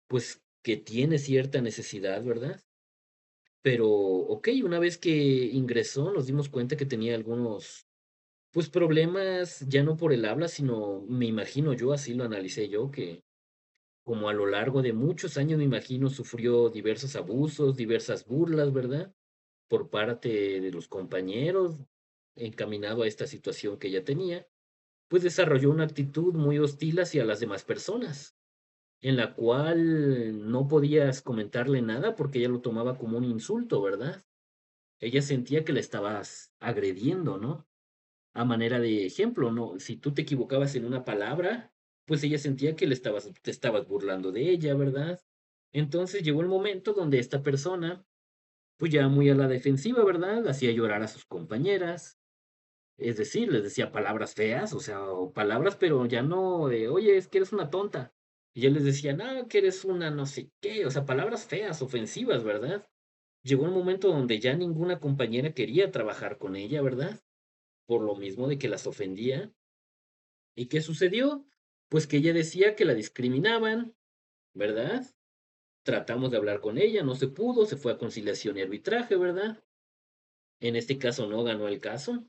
pues, que tiene cierta necesidad, ¿verdad? Pero, ok, una vez que ingresó, nos dimos cuenta que tenía algunos, pues, problemas, ya no por el habla, sino, me imagino yo, así lo analicé yo, que como a lo largo de muchos años, me imagino, sufrió diversos abusos, diversas burlas, ¿verdad? Por parte de los compañeros, encaminado a esta situación que ella tenía, pues desarrolló una actitud muy hostil hacia las demás personas, en la cual no podías comentarle nada porque ella lo tomaba como un insulto, ¿verdad? Ella sentía que la estabas agrediendo, ¿no? A manera de ejemplo, ¿no? Si tú te equivocabas en una palabra, pues ella sentía que te estabas burlando de ella, ¿verdad? Entonces llegó el momento donde esta persona, pues ya muy a la defensiva, ¿verdad? Hacía llorar a sus compañeras, es decir, les decía palabras feas, o sea, o palabras, pero ya no de, oye, es que eres una tonta. Y yo les decía, no, que eres una no sé qué, o sea, palabras feas, ofensivas, ¿verdad? Llegó un momento donde ya ninguna compañera quería trabajar con ella, ¿verdad? Por lo mismo de que las ofendía. ¿Y qué sucedió? Pues que ella decía que la discriminaban, ¿verdad? Tratamos de hablar con ella, no se pudo, se fue a conciliación y arbitraje, ¿verdad? En este caso no ganó el caso,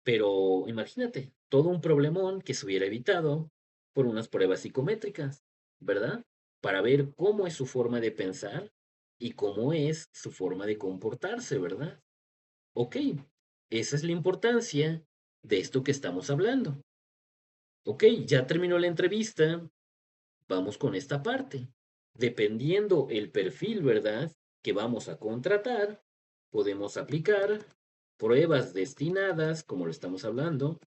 pero imagínate, todo un problemón que se hubiera evitado por unas pruebas psicométricas, ¿verdad? Para ver cómo es su forma de pensar y cómo es su forma de comportarse, ¿verdad? Ok, esa es la importancia de esto que estamos hablando. Ok, ya terminó la entrevista, vamos con esta parte. Dependiendo el perfil, ¿verdad? Que vamos a contratar, podemos aplicar pruebas destinadas, como lo estamos hablando,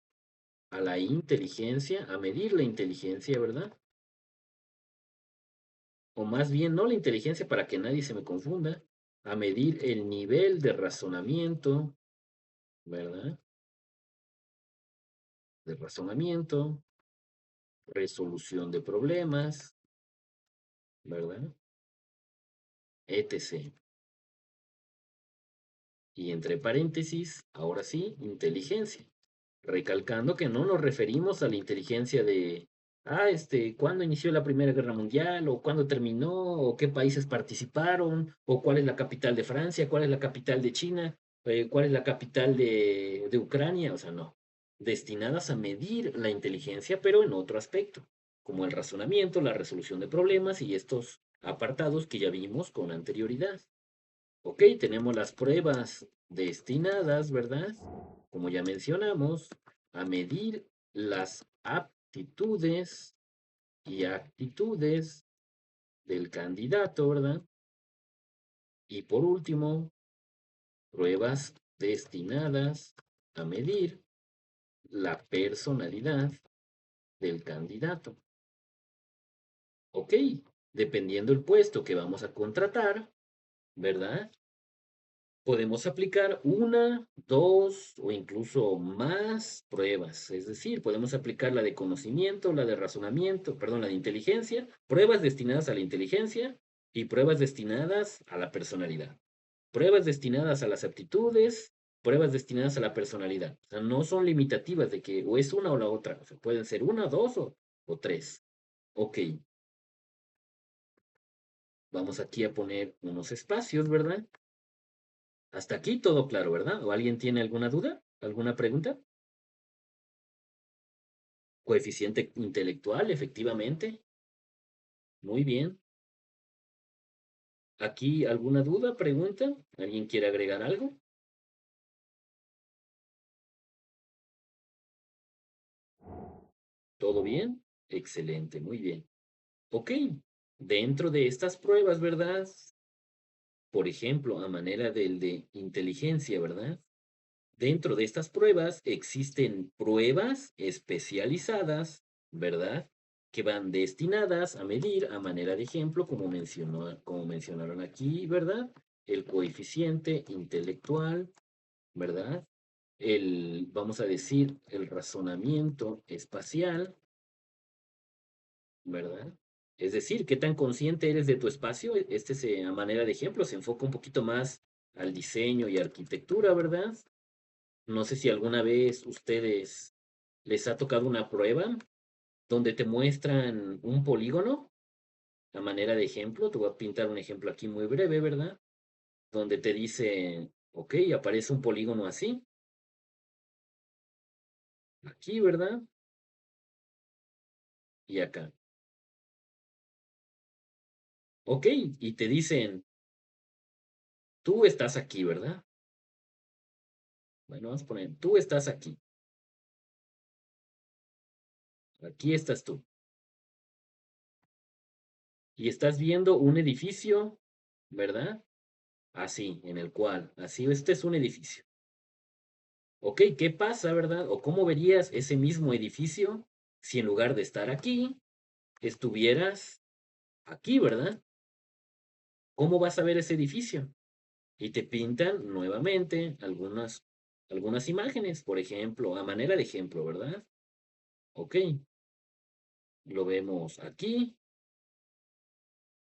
a la inteligencia, a medir la inteligencia, ¿verdad? O más bien, no la inteligencia para que nadie se me confunda, a medir el nivel de razonamiento, ¿verdad? De razonamiento, resolución de problemas, ¿verdad? Etc. Y entre paréntesis, ahora sí, inteligencia. Recalcando que no nos referimos a la inteligencia de, ¿cuándo inició la Primera Guerra Mundial? ¿O cuándo terminó? ¿O qué países participaron? ¿O cuál es la capital de Francia? ¿Cuál es la capital de China? ¿Cuál es la capital de Ucrania? O sea, no. Destinadas a medir la inteligencia, pero en otro aspecto, como el razonamiento, la resolución de problemas y estos apartados que ya vimos con anterioridad. Ok, tenemos las pruebas destinadas, ¿verdad? Como ya mencionamos, a medir las aptitudes y actitudes del candidato, ¿verdad? Y por último, pruebas destinadas a medir la personalidad del candidato. Ok, dependiendo el puesto que vamos a contratar, ¿verdad? Podemos aplicar una, dos o incluso más pruebas. Es decir, podemos aplicar la de conocimiento, la de razonamiento, perdón, la de inteligencia, pruebas destinadas a la inteligencia y pruebas destinadas a la personalidad. Pruebas destinadas a las aptitudes, pruebas destinadas a la personalidad. O sea, no son limitativas de que o es una o la otra. O sea, pueden ser una, dos o tres. Ok, vamos aquí a poner unos espacios, ¿verdad? Hasta aquí todo claro, ¿verdad? ¿O alguien tiene alguna duda? ¿Alguna pregunta? Coeficiente intelectual, efectivamente. Muy bien. ¿Aquí alguna duda, pregunta? ¿Alguien quiere agregar algo? ¿Todo bien? Excelente, muy bien. Ok, dentro de estas pruebas, ¿verdad? Por ejemplo, a manera del de inteligencia, ¿verdad? Dentro de estas pruebas existen pruebas especializadas, ¿verdad? Que van destinadas a medir a manera de ejemplo, como mencionaron aquí, ¿verdad? El coeficiente intelectual, ¿verdad? Vamos a decir, el razonamiento espacial, ¿verdad? Es decir, ¿qué tan consciente eres de tu espacio? A manera de ejemplo, se enfoca un poquito más al diseño y arquitectura, ¿verdad? No sé si alguna vez ustedes les ha tocado una prueba donde te muestran un polígono a manera de ejemplo. Te voy a pintar un ejemplo aquí muy breve, ¿verdad? Donde te dice, ok, aparece un polígono así, aquí, ¿verdad? Y acá. Ok, y te dicen, tú estás aquí, ¿verdad? Bueno, vamos a poner, tú estás aquí. Aquí estás tú. Y estás viendo un edificio, ¿verdad? Así, en el cual, así, este es un edificio. Ok, ¿qué pasa, verdad? ¿O cómo verías ese mismo edificio si en lugar de estar aquí, estuvieras aquí, ¿verdad? ¿Cómo vas a ver ese edificio? Y te pintan nuevamente algunas imágenes, por ejemplo, a manera de ejemplo, ¿verdad? Ok, lo vemos aquí,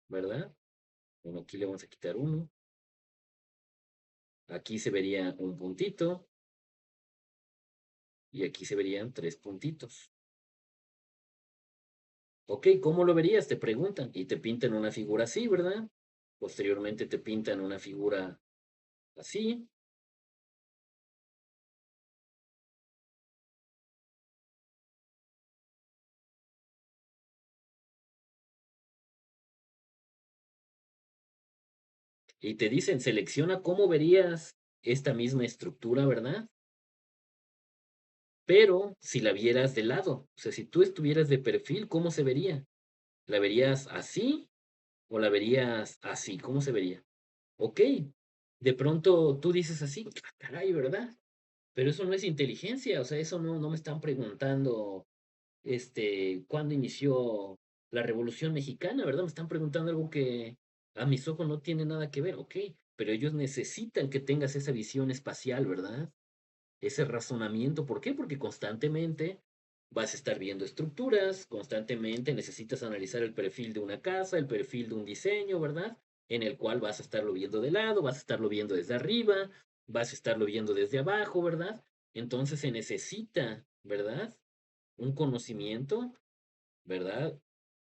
¿verdad? Bueno, aquí le vamos a quitar uno. Aquí se vería un puntito y aquí se verían tres puntitos. Ok, ¿cómo lo verías? Te preguntan y te pintan una figura así, ¿verdad? Posteriormente te pintan una figura así y te dicen, selecciona cómo verías esta misma estructura, ¿verdad? Pero si la vieras de lado, o sea, si tú estuvieras de perfil, ¿cómo se vería? ¿La verías así o la verías así? ¿Cómo se vería? Ok, de pronto tú dices así, "Ah, caray, ¿verdad? Pero eso no es inteligencia, o sea, eso no me están preguntando cuándo inició la Revolución Mexicana, ¿verdad? Me están preguntando algo que a mis ojos no tiene nada que ver, ok, pero ellos necesitan que tengas esa visión espacial, ¿verdad? Ese razonamiento, ¿por qué? Porque constantemente vas a estar viendo estructuras, constantemente necesitas analizar el perfil de una casa, el perfil de un diseño, ¿verdad? En el cual vas a estarlo viendo de lado, vas a estarlo viendo desde arriba, vas a estarlo viendo desde abajo, ¿verdad? Entonces se necesita, ¿verdad? Un conocimiento, ¿verdad?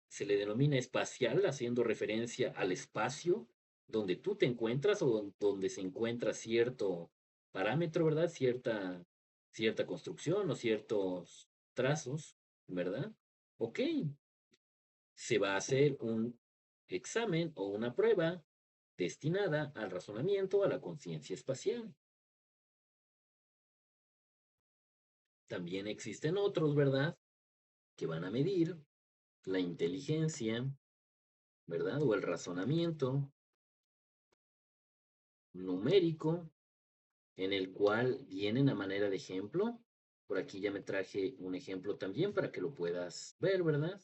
Se le denomina espacial, haciendo referencia al espacio donde tú te encuentras o donde se encuentra cierto parámetro, ¿verdad? Cierta construcción o ciertos trazos, ¿verdad? Ok, se va a hacer un examen o una prueba destinada al razonamiento, a la conciencia espacial. También existen otros, ¿verdad? Que van a medir la inteligencia, ¿verdad? O el razonamiento numérico, en el cual vienen a manera de ejemplo. Por aquí ya me traje un ejemplo también para que lo puedas ver, ¿verdad?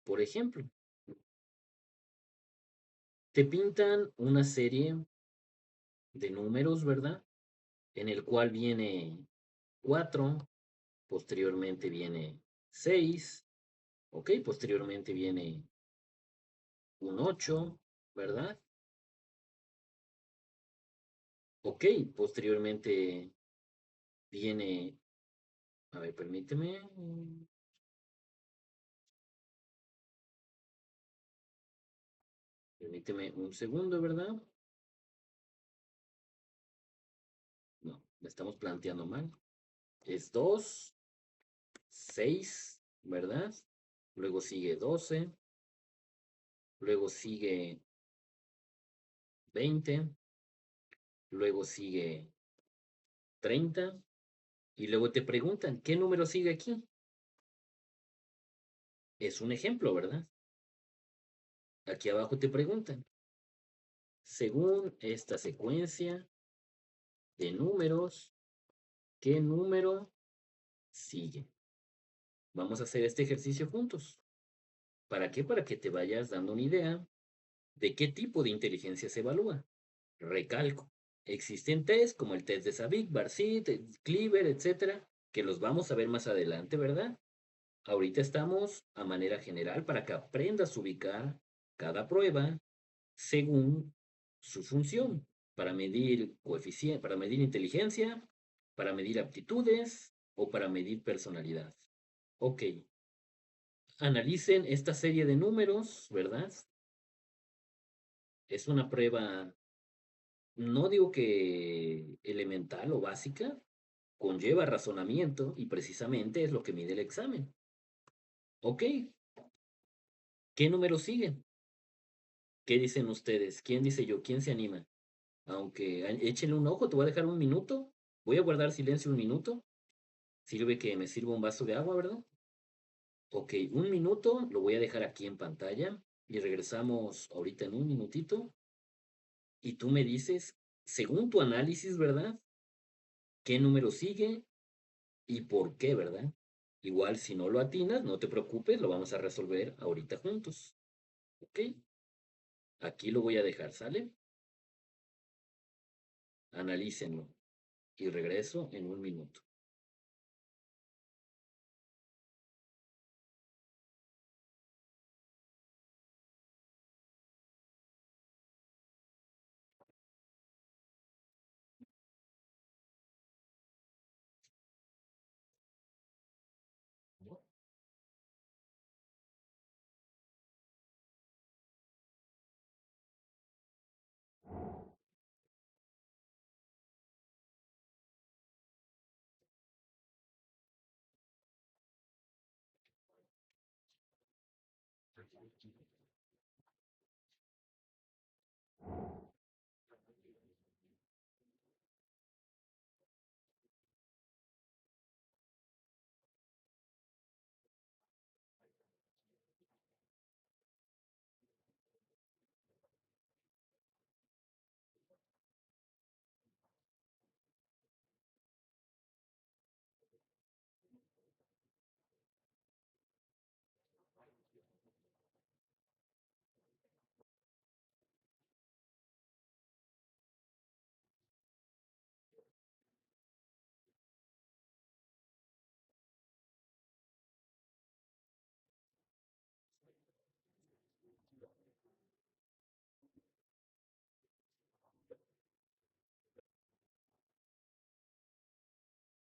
Por ejemplo, te pintan una serie de números, ¿verdad? En el cual viene 4, posteriormente viene 6, ¿ok? Posteriormente viene un 8, ¿verdad? Ok, posteriormente viene, a ver, permíteme un segundo, ¿verdad? No, la estamos planteando mal. Es 2, 6, ¿verdad? Luego sigue 12, luego sigue 20, luego sigue 30 y luego te preguntan, ¿qué número sigue aquí? Es un ejemplo, ¿verdad? Aquí abajo te preguntan, según esta secuencia de números, ¿qué número sigue? Vamos a hacer este ejercicio juntos. ¿Para qué? Para que te vayas dando una idea de qué tipo de inteligencia se evalúa. Recalco, existen test como el test de Savic, Barsit, Cleaver, etcétera, que los vamos a ver más adelante, ¿verdad? Ahorita estamos a manera general para que aprendas a ubicar cada prueba según su función, para medir coeficiente, para medir inteligencia, para medir aptitudes o para medir personalidad. Ok, analicen esta serie de números, ¿verdad? Es una prueba, no digo que elemental o básica, conlleva razonamiento y precisamente es lo que mide el examen. Ok, ¿qué números siguen? ¿Qué dicen ustedes? ¿Quién dice yo? ¿Quién se anima? Aunque échenle un ojo, te voy a dejar un minuto. Voy a guardar silencio un minuto. Sirve que me sirva un vaso de agua, ¿verdad? Ok, un minuto, lo voy a dejar aquí en pantalla y regresamos ahorita en un minutito. Y tú me dices, según tu análisis, ¿verdad? ¿Qué número sigue y por qué, ¿verdad? Igual si no lo atinas, no te preocupes, lo vamos a resolver ahorita juntos. ¿Ok? Aquí lo voy a dejar, ¿sale? Analícenlo y regreso en un minuto.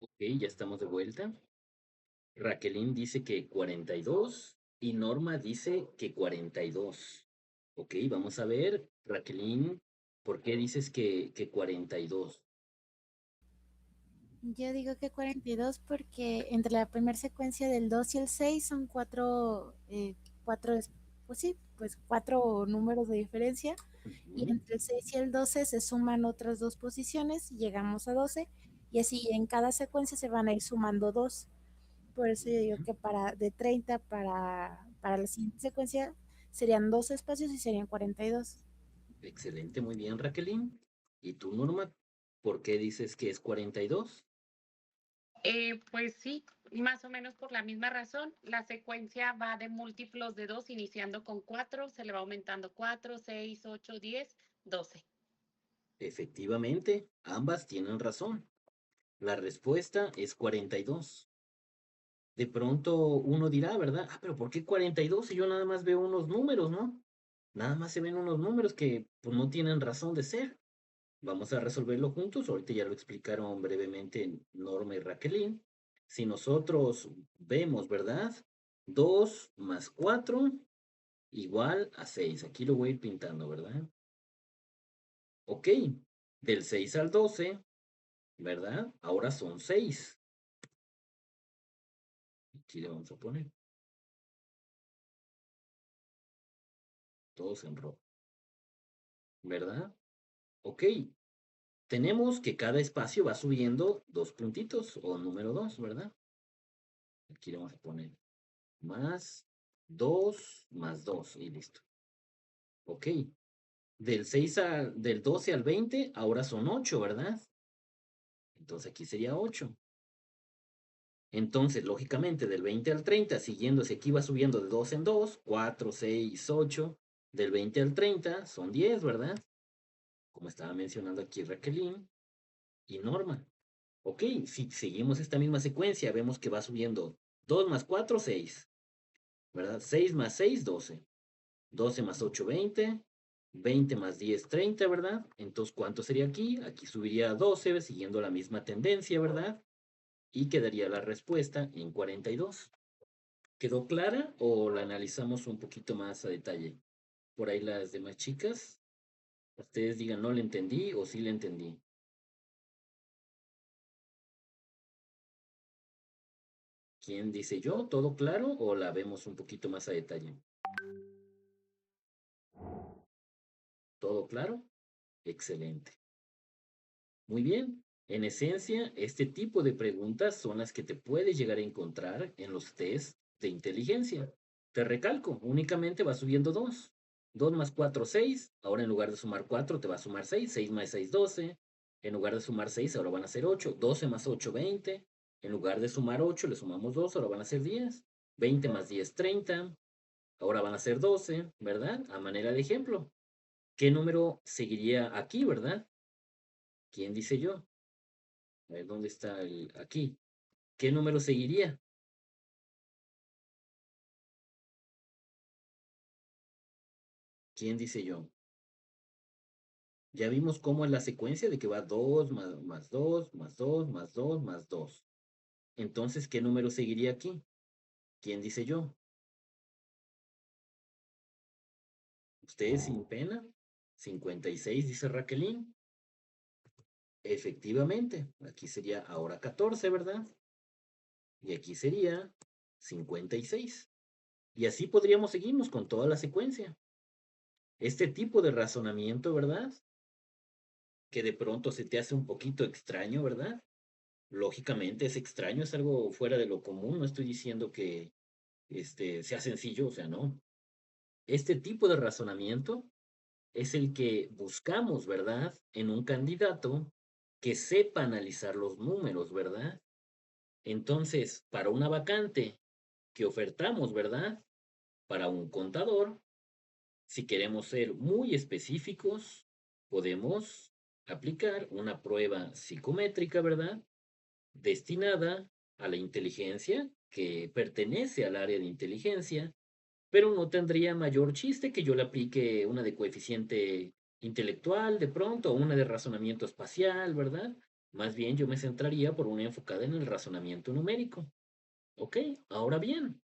Ok, ya estamos de vuelta. Raquelín dice que 42 y Norma dice que 42. Ok, vamos a ver, Raquelín, ¿por qué dices que 42? Yo digo que 42 porque entre la primera secuencia del 2 y el 6 son cuatro, pues sí, pues cuatro números de diferencia. Y Ujú, entre el 6 y el 12 se suman otras dos posiciones y llegamos a 12. Y así en cada secuencia se van a ir sumando dos. Por eso yo digo ujú. que de 30 para la siguiente secuencia serían dos espacios y serían 42. Excelente, muy bien, Raquelín. ¿Y tú, Norma, por qué dices que es 42? Pues sí, más o menos por la misma razón. La secuencia va de múltiplos de 2, iniciando con 4, se le va aumentando 4, 6, 8, 10, 12. Efectivamente, ambas tienen razón. La respuesta es 42. De pronto uno dirá, ¿verdad? Ah, pero ¿por qué 42 si yo nada más veo unos números, ¿no? Nada más se ven unos números que pues, no tienen razón de ser. Vamos a resolverlo juntos. Ahorita ya lo explicaron brevemente Norma y Raquelín. Si nosotros vemos, ¿verdad? 2 más 4 igual a 6. Aquí lo voy a ir pintando, ¿verdad? Ok. Del 6 al 12, ¿verdad? Ahora son 6. Aquí le vamos a poner todos en rojo, ¿verdad? Ok. Tenemos que cada espacio va subiendo 2 puntitos o número 2, ¿verdad? Aquí le vamos a poner más 2 más 2 y listo. Ok. Del 12 al 20, ahora son 8, ¿verdad? Entonces aquí sería 8. Entonces, lógicamente, del 20 al 30, siguiéndose aquí va subiendo de 2 en 2, 4, 6, 8. Del 20 al 30 son 10, ¿verdad? Como estaba mencionando aquí Raquelín y Norma. Ok, si seguimos esta misma secuencia, vemos que va subiendo 2 más 4, 6, ¿verdad? 6 más 6, 12. 12 más 8, 20. 20 más 10, 30, ¿verdad? Entonces, ¿cuánto sería aquí? Aquí subiría a 12, siguiendo la misma tendencia, ¿verdad? Y quedaría la respuesta en 42. ¿Quedó clara o la analizamos un poquito más a detalle? Por ahí las demás chicas, ustedes digan no le entendí o sí le entendí. ¿Quién dice yo? ¿Todo claro o la vemos un poquito más a detalle? ¿Todo claro? Excelente. Muy bien. En esencia, este tipo de preguntas son las que te puedes llegar a encontrar en los test de inteligencia. Te recalco, únicamente va subiendo 2. 2 más 4, 6. Ahora en lugar de sumar 4, te va a sumar 6. 6 más 6, 12. En lugar de sumar 6, ahora van a ser 8. 12 más 8, 20. En lugar de sumar 8, le sumamos 2, ahora van a ser 10. 20 más 10, 30. Ahora van a ser 12, ¿verdad? A manera de ejemplo. ¿Qué número seguiría aquí, verdad? ¿Quién dice yo? A ver, ¿dónde está el aquí? ¿Qué número seguiría? ¿Quién dice yo? Ya vimos cómo es la secuencia de que va 2 más 2 más 2 más 2 más 2. Entonces, ¿qué número seguiría aquí? ¿Quién dice yo? ¿Ustedes sin pena? 56, dice Raquelín. Efectivamente, aquí sería ahora 14, ¿verdad? Y aquí sería 56. Y así podríamos seguirnos con toda la secuencia. Este tipo de razonamiento, ¿verdad? Que de pronto se te hace un poquito extraño, ¿verdad? Lógicamente es extraño, es algo fuera de lo común, no estoy diciendo que sea sencillo, o sea, no. Este tipo de razonamiento es el que buscamos, ¿verdad? En un candidato que sepa analizar los números, ¿verdad? Entonces, para una vacante que ofertamos, ¿verdad? Para un contador, si queremos ser muy específicos, podemos aplicar una prueba psicométrica, ¿verdad? Destinada a la inteligencia, que pertenece al área de inteligencia, pero no tendría mayor chiste que yo le aplique una de coeficiente intelectual de pronto, o una de razonamiento espacial, ¿verdad? Más bien yo me centraría por una enfocada en el razonamiento numérico. Ok, ahora bien,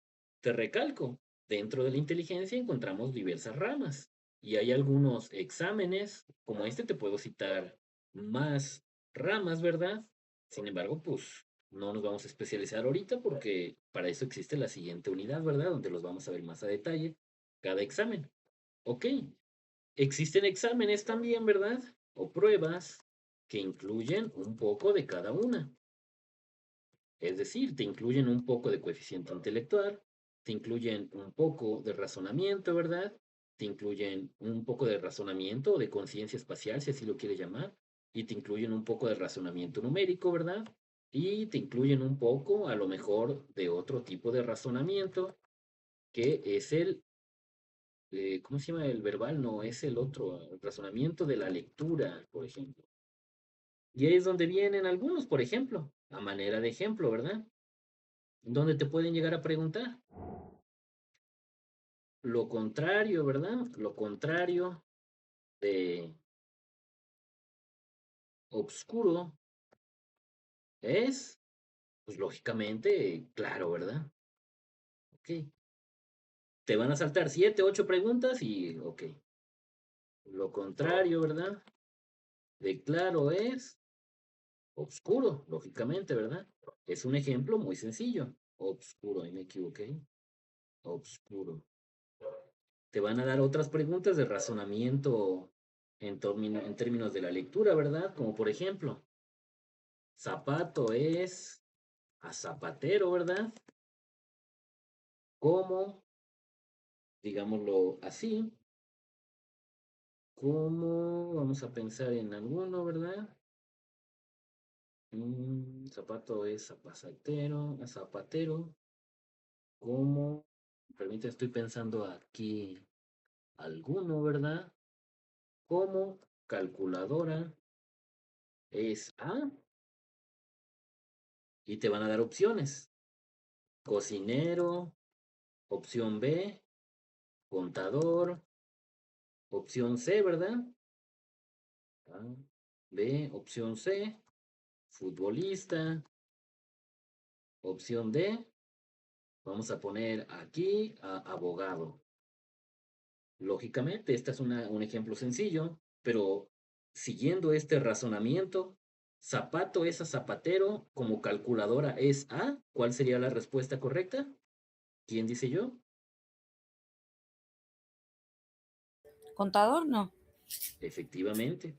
te recalco, dentro de la inteligencia encontramos diversas ramas y hay algunos exámenes, como este te puedo citar más ramas, ¿verdad? Sin embargo, pues no nos vamos a especializar ahorita porque para eso existe la siguiente unidad, ¿verdad? Donde los vamos a ver más a detalle, cada examen. Ok, existen exámenes también, ¿verdad? O pruebas que incluyen un poco de cada una. Es decir, te incluyen un poco de coeficiente intelectual, te incluyen un poco de razonamiento, ¿verdad? Te incluyen un poco de razonamiento o de conciencia espacial, si así lo quieres llamar, y te incluyen un poco de razonamiento numérico, ¿verdad? Y te incluyen un poco, a lo mejor, de otro tipo de razonamiento, que es ¿cómo se llama el verbal? No, es el otro, el razonamiento de la lectura, por ejemplo. Y ahí es donde vienen algunos, por ejemplo, a manera de ejemplo, ¿verdad? Donde te pueden llegar a preguntar. Lo contrario, ¿verdad? Lo contrario de, oscuro es, pues lógicamente, claro, ¿verdad? Ok. Te van a saltar 7, 8 preguntas y, ok. Lo contrario, ¿verdad? De claro es oscuro, lógicamente, ¿verdad? Es un ejemplo muy sencillo. Obscuro, ahí me equivoqué. Obscuro. Te van a dar otras preguntas de razonamiento en términos de la lectura, ¿verdad? Como por ejemplo, zapato es a zapatero, ¿verdad? ¿Cómo? Digámoslo así. ¿Cómo? Vamos a pensar en alguno, ¿verdad? Zapato es a zapatero. ¿Cómo? Permítame, estoy pensando aquí alguno, ¿verdad? ¿Cómo? Calculadora es A y te van a dar opciones. Cocinero, opción B, contador, opción C, ¿verdad? A, B, opción C, futbolista, opción D, vamos a poner aquí a abogado. Lógicamente, este es un ejemplo sencillo, pero siguiendo este razonamiento, zapato es a zapatero, como calculadora es A, ¿cuál sería la respuesta correcta? ¿Quién dice yo? ¿Contador? No. Efectivamente.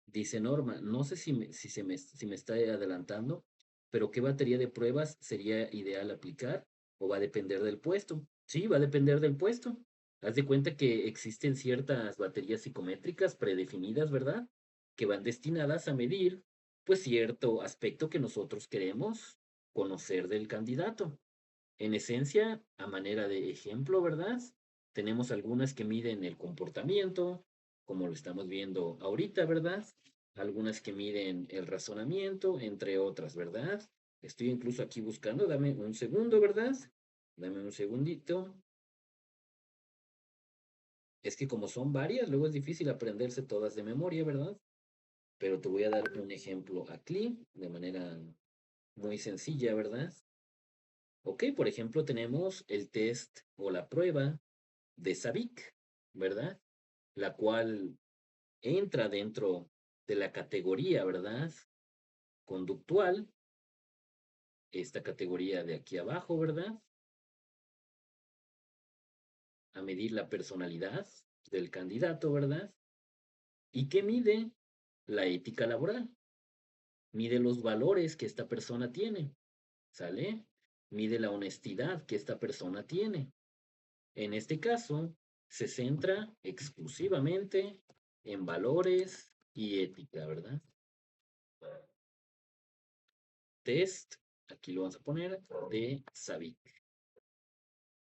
Dice Norma, no sé si me está adelantando, pero ¿qué batería de pruebas sería ideal aplicar o va a depender del puesto? Sí, va a depender del puesto. Haz de cuenta que existen ciertas baterías psicométricas predefinidas, ¿verdad? Que van destinadas a medir, pues, cierto aspecto que nosotros queremos conocer del candidato. En esencia, a manera de ejemplo, ¿verdad? Tenemos algunas que miden el comportamiento, como lo estamos viendo ahorita, ¿verdad? Algunas que miden el razonamiento, entre otras, ¿verdad? Estoy incluso aquí buscando, dame un segundo, ¿verdad? Dame un segundito. Es que como son varias, luego es difícil aprenderse todas de memoria, ¿verdad? Pero te voy a dar un ejemplo aquí, de manera muy sencilla, ¿verdad? Ok, por ejemplo, tenemos el test o la prueba de Savic, ¿verdad? La cual entra dentro de la categoría, ¿verdad? Conductual, esta categoría de aquí abajo, ¿verdad? A medir la personalidad del candidato, ¿verdad? ¿Y qué mide? La ética laboral. Mide los valores que esta persona tiene, ¿sale? Mide la honestidad que esta persona tiene. En este caso, se centra exclusivamente en valores y ética, ¿verdad? Test, aquí lo vamos a poner, de Savic.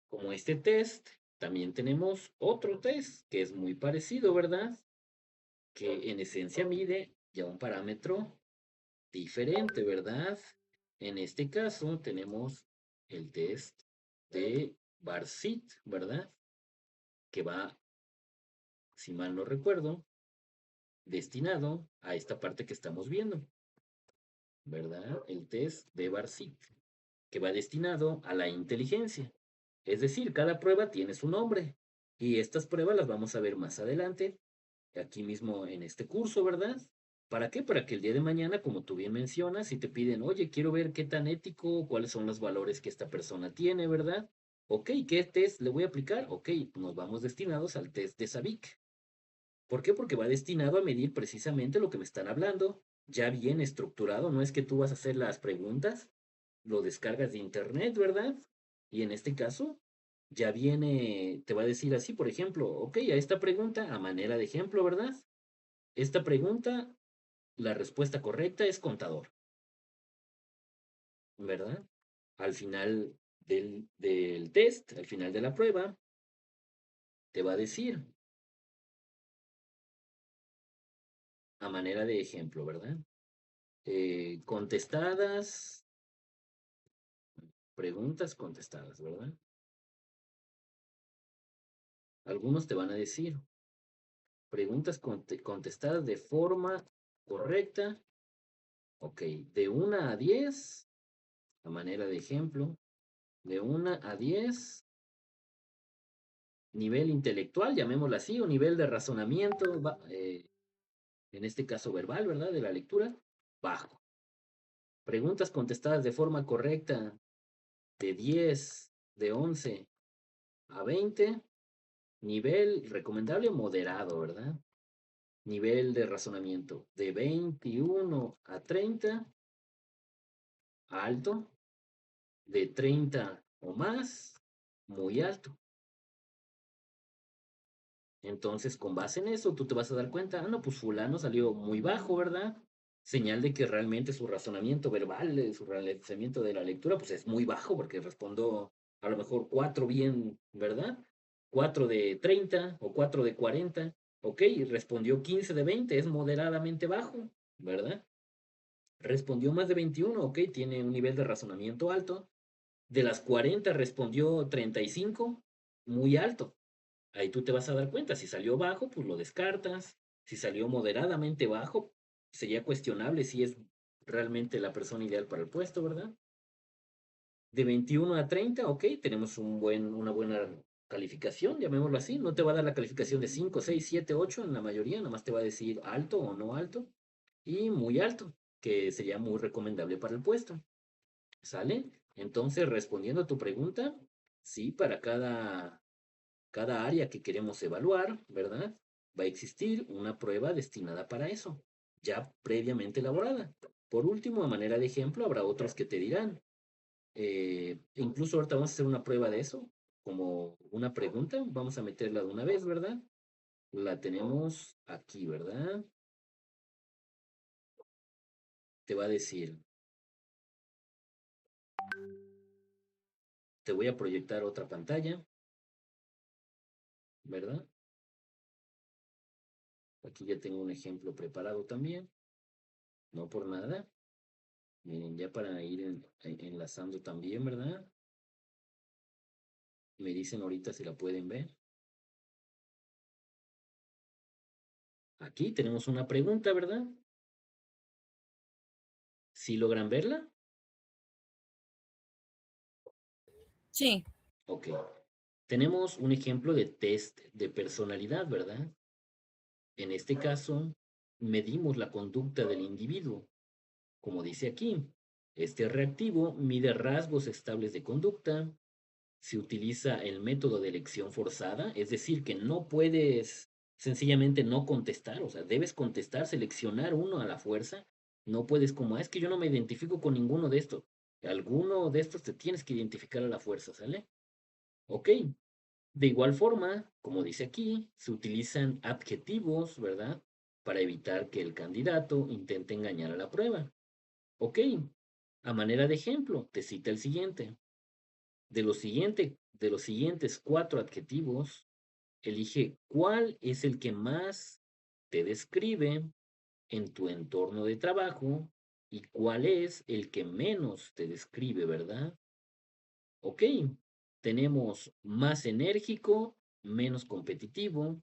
Como este test, también tenemos otro test que es muy parecido, ¿verdad? Que en esencia mide ya un parámetro diferente, ¿verdad? En este caso tenemos el test de Barsit, ¿verdad? Que va, si mal no recuerdo, destinado a esta parte que estamos viendo, ¿verdad? El test de Barsit, que va destinado a la inteligencia. Es decir, cada prueba tiene su nombre y estas pruebas las vamos a ver más adelante, aquí mismo en este curso, ¿verdad? ¿Para qué? Para que el día de mañana, como tú bien mencionas, si te piden, oye, quiero ver qué tan ético, cuáles son los valores que esta persona tiene, ¿verdad? Ok, ¿qué test le voy a aplicar? Ok, nos vamos destinados al test de Savic. ¿Por qué? Porque va destinado a medir precisamente lo que me están hablando, ya bien estructurado, no es que tú vas a hacer las preguntas, lo descargas de internet, ¿verdad? Y en este caso, ya viene, te va a decir así, por ejemplo, ok, a esta pregunta, a manera de ejemplo, ¿verdad? Esta pregunta, la respuesta correcta es contador, ¿verdad? Al final del test, al final de la prueba, te va a decir, a manera de ejemplo, ¿verdad? Contestadas, preguntas contestadas, ¿verdad? Algunos te van a decir, preguntas contestadas de forma correcta. Ok, de 1 a 10, a manera de ejemplo, de 1 a 10, nivel intelectual, llamémoslo así, o nivel de razonamiento, en este caso verbal, ¿verdad? De la lectura, bajo. Preguntas contestadas de forma correcta, de 10, de 11 a 20, nivel recomendable moderado, ¿verdad? Nivel de razonamiento, de 21 a 30, alto, de 30 o más, muy alto. Entonces, con base en eso, tú te vas a dar cuenta, no, pues fulano salió muy bajo, ¿verdad? Señal de que realmente su razonamiento verbal, su razonamiento de la lectura, pues es muy bajo, porque respondió a lo mejor 4 bien, ¿verdad? 4 de 30 o 4 de 40, ok, y respondió 15 de 20, es moderadamente bajo, ¿verdad? Respondió más de 21, ok, tiene un nivel de razonamiento alto. De las 40 respondió 35, muy alto. Ahí tú te vas a dar cuenta, si salió bajo, pues lo descartas. Si salió moderadamente bajo, sería cuestionable si es realmente la persona ideal para el puesto, ¿verdad? De 21 a 30, ok, tenemos una buena calificación, llamémoslo así. No te va a dar la calificación de 5, 6, 7, 8 en la mayoría, nada más te va a decir alto o no alto. Y muy alto, que sería muy recomendable para el puesto. ¿Sale? Entonces, respondiendo a tu pregunta, sí, para cada área que queremos evaluar, ¿verdad? Va a existir una prueba destinada para eso, ya previamente elaborada. Por último, a manera de ejemplo, habrá otros que te dirán, incluso ahorita vamos a hacer una prueba de eso, como una pregunta, vamos a meterla de una vez, ¿verdad? La tenemos aquí, ¿verdad? Te va a decir, te voy a proyectar otra pantalla, ¿verdad? Aquí ya tengo un ejemplo preparado también, no por nada. Miren, ya para ir enlazando también, ¿verdad? Me dicen ahorita si la pueden ver. Aquí tenemos una pregunta, ¿verdad? ¿Sí logran verla? Sí. Ok. Tenemos un ejemplo de test de personalidad, ¿verdad? En este caso, medimos la conducta del individuo. Como dice aquí, este reactivo mide rasgos estables de conducta. Se utiliza el método de elección forzada, es decir, que no puedes sencillamente no contestar, o sea, debes contestar, seleccionar uno a la fuerza. No puedes como, es que yo no me identifico con ninguno de estos. Alguno de estos te tienes que identificar a la fuerza, ¿sale? Ok. De igual forma, como dice aquí, se utilizan adjetivos, ¿verdad? Para evitar que el candidato intente engañar a la prueba. Ok. A manera de ejemplo, te cita el siguiente. De los siguientes 4 adjetivos, elige cuál es el que más te describe en tu entorno de trabajo y cuál es el que menos te describe, ¿verdad? Ok, tenemos más enérgico, menos competitivo,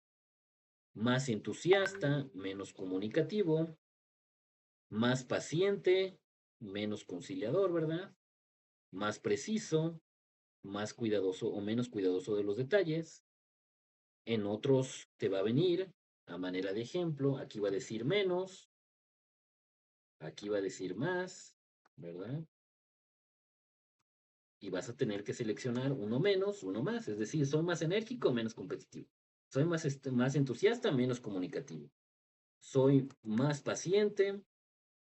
más entusiasta, menos comunicativo, más paciente, menos conciliador, ¿verdad? Más preciso, más cuidadoso o menos cuidadoso de los detalles. En otros te va a venir, a manera de ejemplo, aquí va a decir menos, aquí va a decir más, ¿verdad? Y vas a tener que seleccionar uno menos, uno más, es decir, soy más enérgico, menos competitivo. Soy más entusiasta, menos comunicativo. Soy más paciente,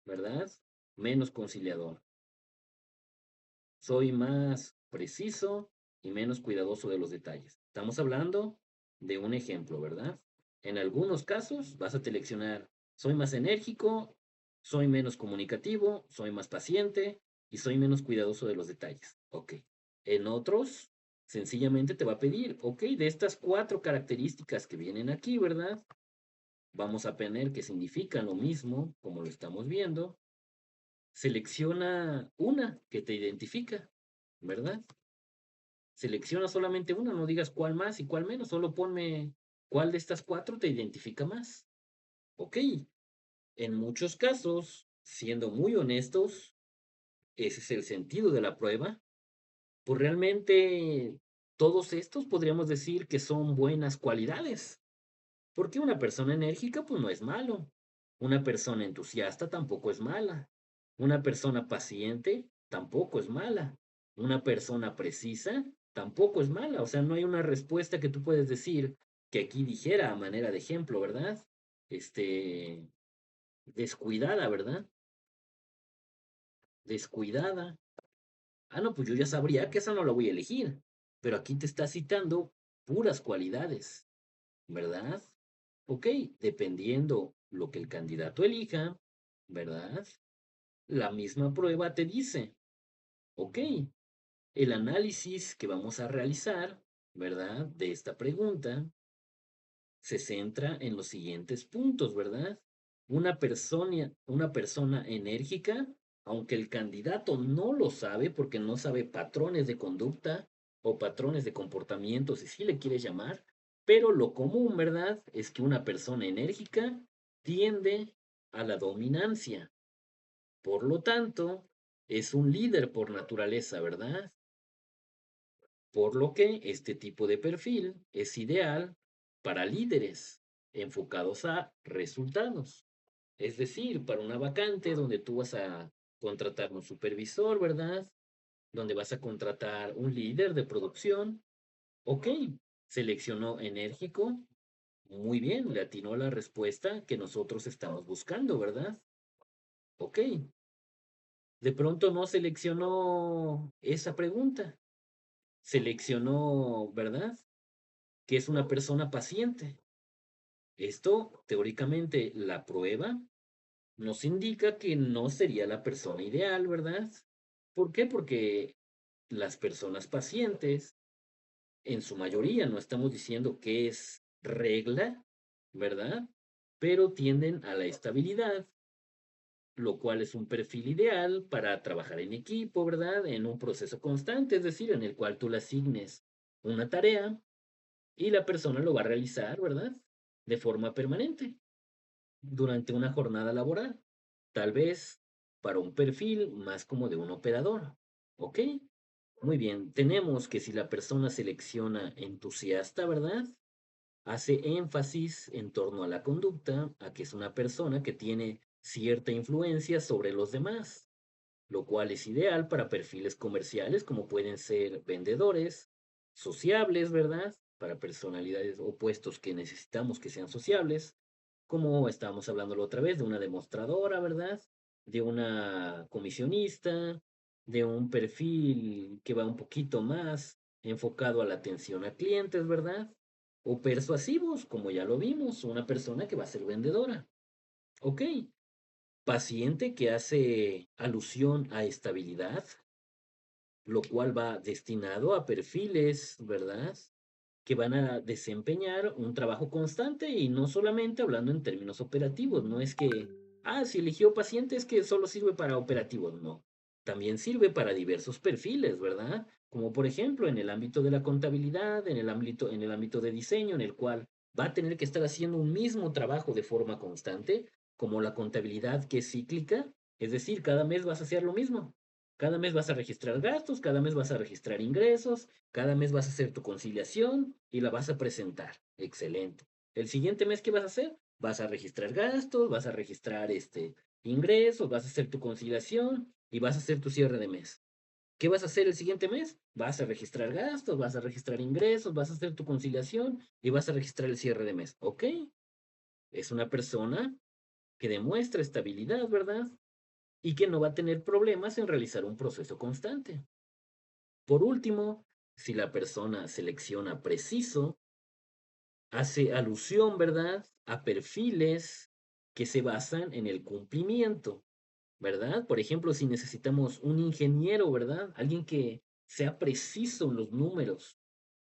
¿verdad? Menos conciliador. Soy más preciso y menos cuidadoso de los detalles. Estamos hablando de un ejemplo, ¿verdad? En algunos casos vas a seleccionar, soy más enérgico, soy menos comunicativo, soy más paciente y soy menos cuidadoso de los detalles. Ok. En otros, sencillamente te va a pedir, ok, de estas 4 características que vienen aquí, ¿verdad? Vamos a poner que significan lo mismo, como lo estamos viendo. Selecciona una que te identifica, ¿verdad? Selecciona solamente una, no digas cuál más y cuál menos, solo ponme cuál de estas 4 te identifica más. Ok, En muchos casos, siendo muy honestos, ese es el sentido de la prueba, pues realmente todos estos podríamos decir que son buenas cualidades, porque una persona enérgica pues no es malo, una persona entusiasta tampoco es mala, una persona paciente tampoco es mala, una persona precisa tampoco es mala, o sea, no hay una respuesta que tú puedes decir que aquí dijera a manera de ejemplo, ¿verdad? Este, descuidada, ¿verdad? Descuidada. Ah, no, pues yo ya sabría que esa no la voy a elegir, pero aquí te está citando puras cualidades, ¿verdad? Ok, dependiendo lo que el candidato elija, ¿verdad? La misma prueba te dice, ok, el análisis que vamos a realizar, ¿verdad? De esta pregunta se centra en los siguientes puntos, ¿verdad? Una persona enérgica, aunque el candidato no lo sabe porque no sabe patrones de conducta o patrones de comportamiento, si sí le quieres llamar, pero lo común, ¿verdad? Es que una persona enérgica tiende a la dominancia. Por lo tanto, es un líder por naturaleza, ¿verdad? Por lo que este tipo de perfil es ideal para líderes enfocados a resultados. Es decir, para una vacante donde tú vas a contratar un supervisor, ¿verdad? Donde vas a contratar un líder de producción. Ok, seleccionó enérgico. Muy bien, le atinó la respuesta que nosotros estamos buscando, ¿verdad? Ok, de pronto no seleccionó esa pregunta. Seleccionó, ¿verdad? Que es una persona paciente. Esto, teóricamente, la prueba nos indica que no sería la persona ideal, ¿verdad? ¿Por qué? Porque las personas pacientes, en su mayoría, no estamos diciendo que es regla, ¿verdad? Pero tienden a la estabilidad, lo cual es un perfil ideal para trabajar en equipo, ¿verdad? En un proceso constante, es decir, en el cual tú le asignes una tarea y la persona lo va a realizar, ¿verdad? De forma permanente durante una jornada laboral. Tal vez para un perfil más como de un operador. ¿Ok? Muy bien, tenemos que si la persona selecciona entusiasta, ¿verdad? Hace énfasis en torno a la conducta, a que es una persona que tiene cierta influencia sobre los demás, lo cual es ideal para perfiles comerciales como pueden ser vendedores, sociables, ¿verdad? Para personalidades o puestos que necesitamos que sean sociables, como estábamos hablando la otra vez, de una demostradora, ¿verdad? De una comisionista, de un perfil que va un poquito más enfocado a la atención a clientes, ¿verdad? O persuasivos, como ya lo vimos, una persona que va a ser vendedora. Ok, paciente que hace alusión a estabilidad, lo cual va destinado a perfiles, ¿verdad? Que van a desempeñar un trabajo constante y no solamente hablando en términos operativos, no es que, si eligió paciente es que solo sirve para operativos, no. También sirve para diversos perfiles, ¿verdad? Como por ejemplo en el ámbito de la contabilidad, en el ámbito de diseño, en el cual va a tener que estar haciendo un mismo trabajo de forma constante, como la contabilidad que es cíclica, es decir, cada mes vas a hacer lo mismo. Cada mes vas a registrar gastos, cada mes vas a registrar ingresos, cada mes vas a hacer tu conciliación y la vas a presentar. Excelente. El siguiente mes, ¿qué vas a hacer? Vas a registrar gastos, vas a registrar ingresos, vas a hacer tu conciliación y vas a hacer tu cierre de mes. ¿Qué vas a hacer el siguiente mes? Vas a registrar gastos, vas a registrar ingresos, vas a hacer tu conciliación y vas a registrar el cierre de mes. ¿Ok? Es una persona que demuestra estabilidad, ¿verdad? Y que no va a tener problemas en realizar un proceso constante. Por último, si la persona selecciona preciso, hace alusión, ¿verdad?, a perfiles que se basan en el cumplimiento, ¿verdad? Por ejemplo, si necesitamos un ingeniero, ¿verdad? Alguien que sea preciso en los números,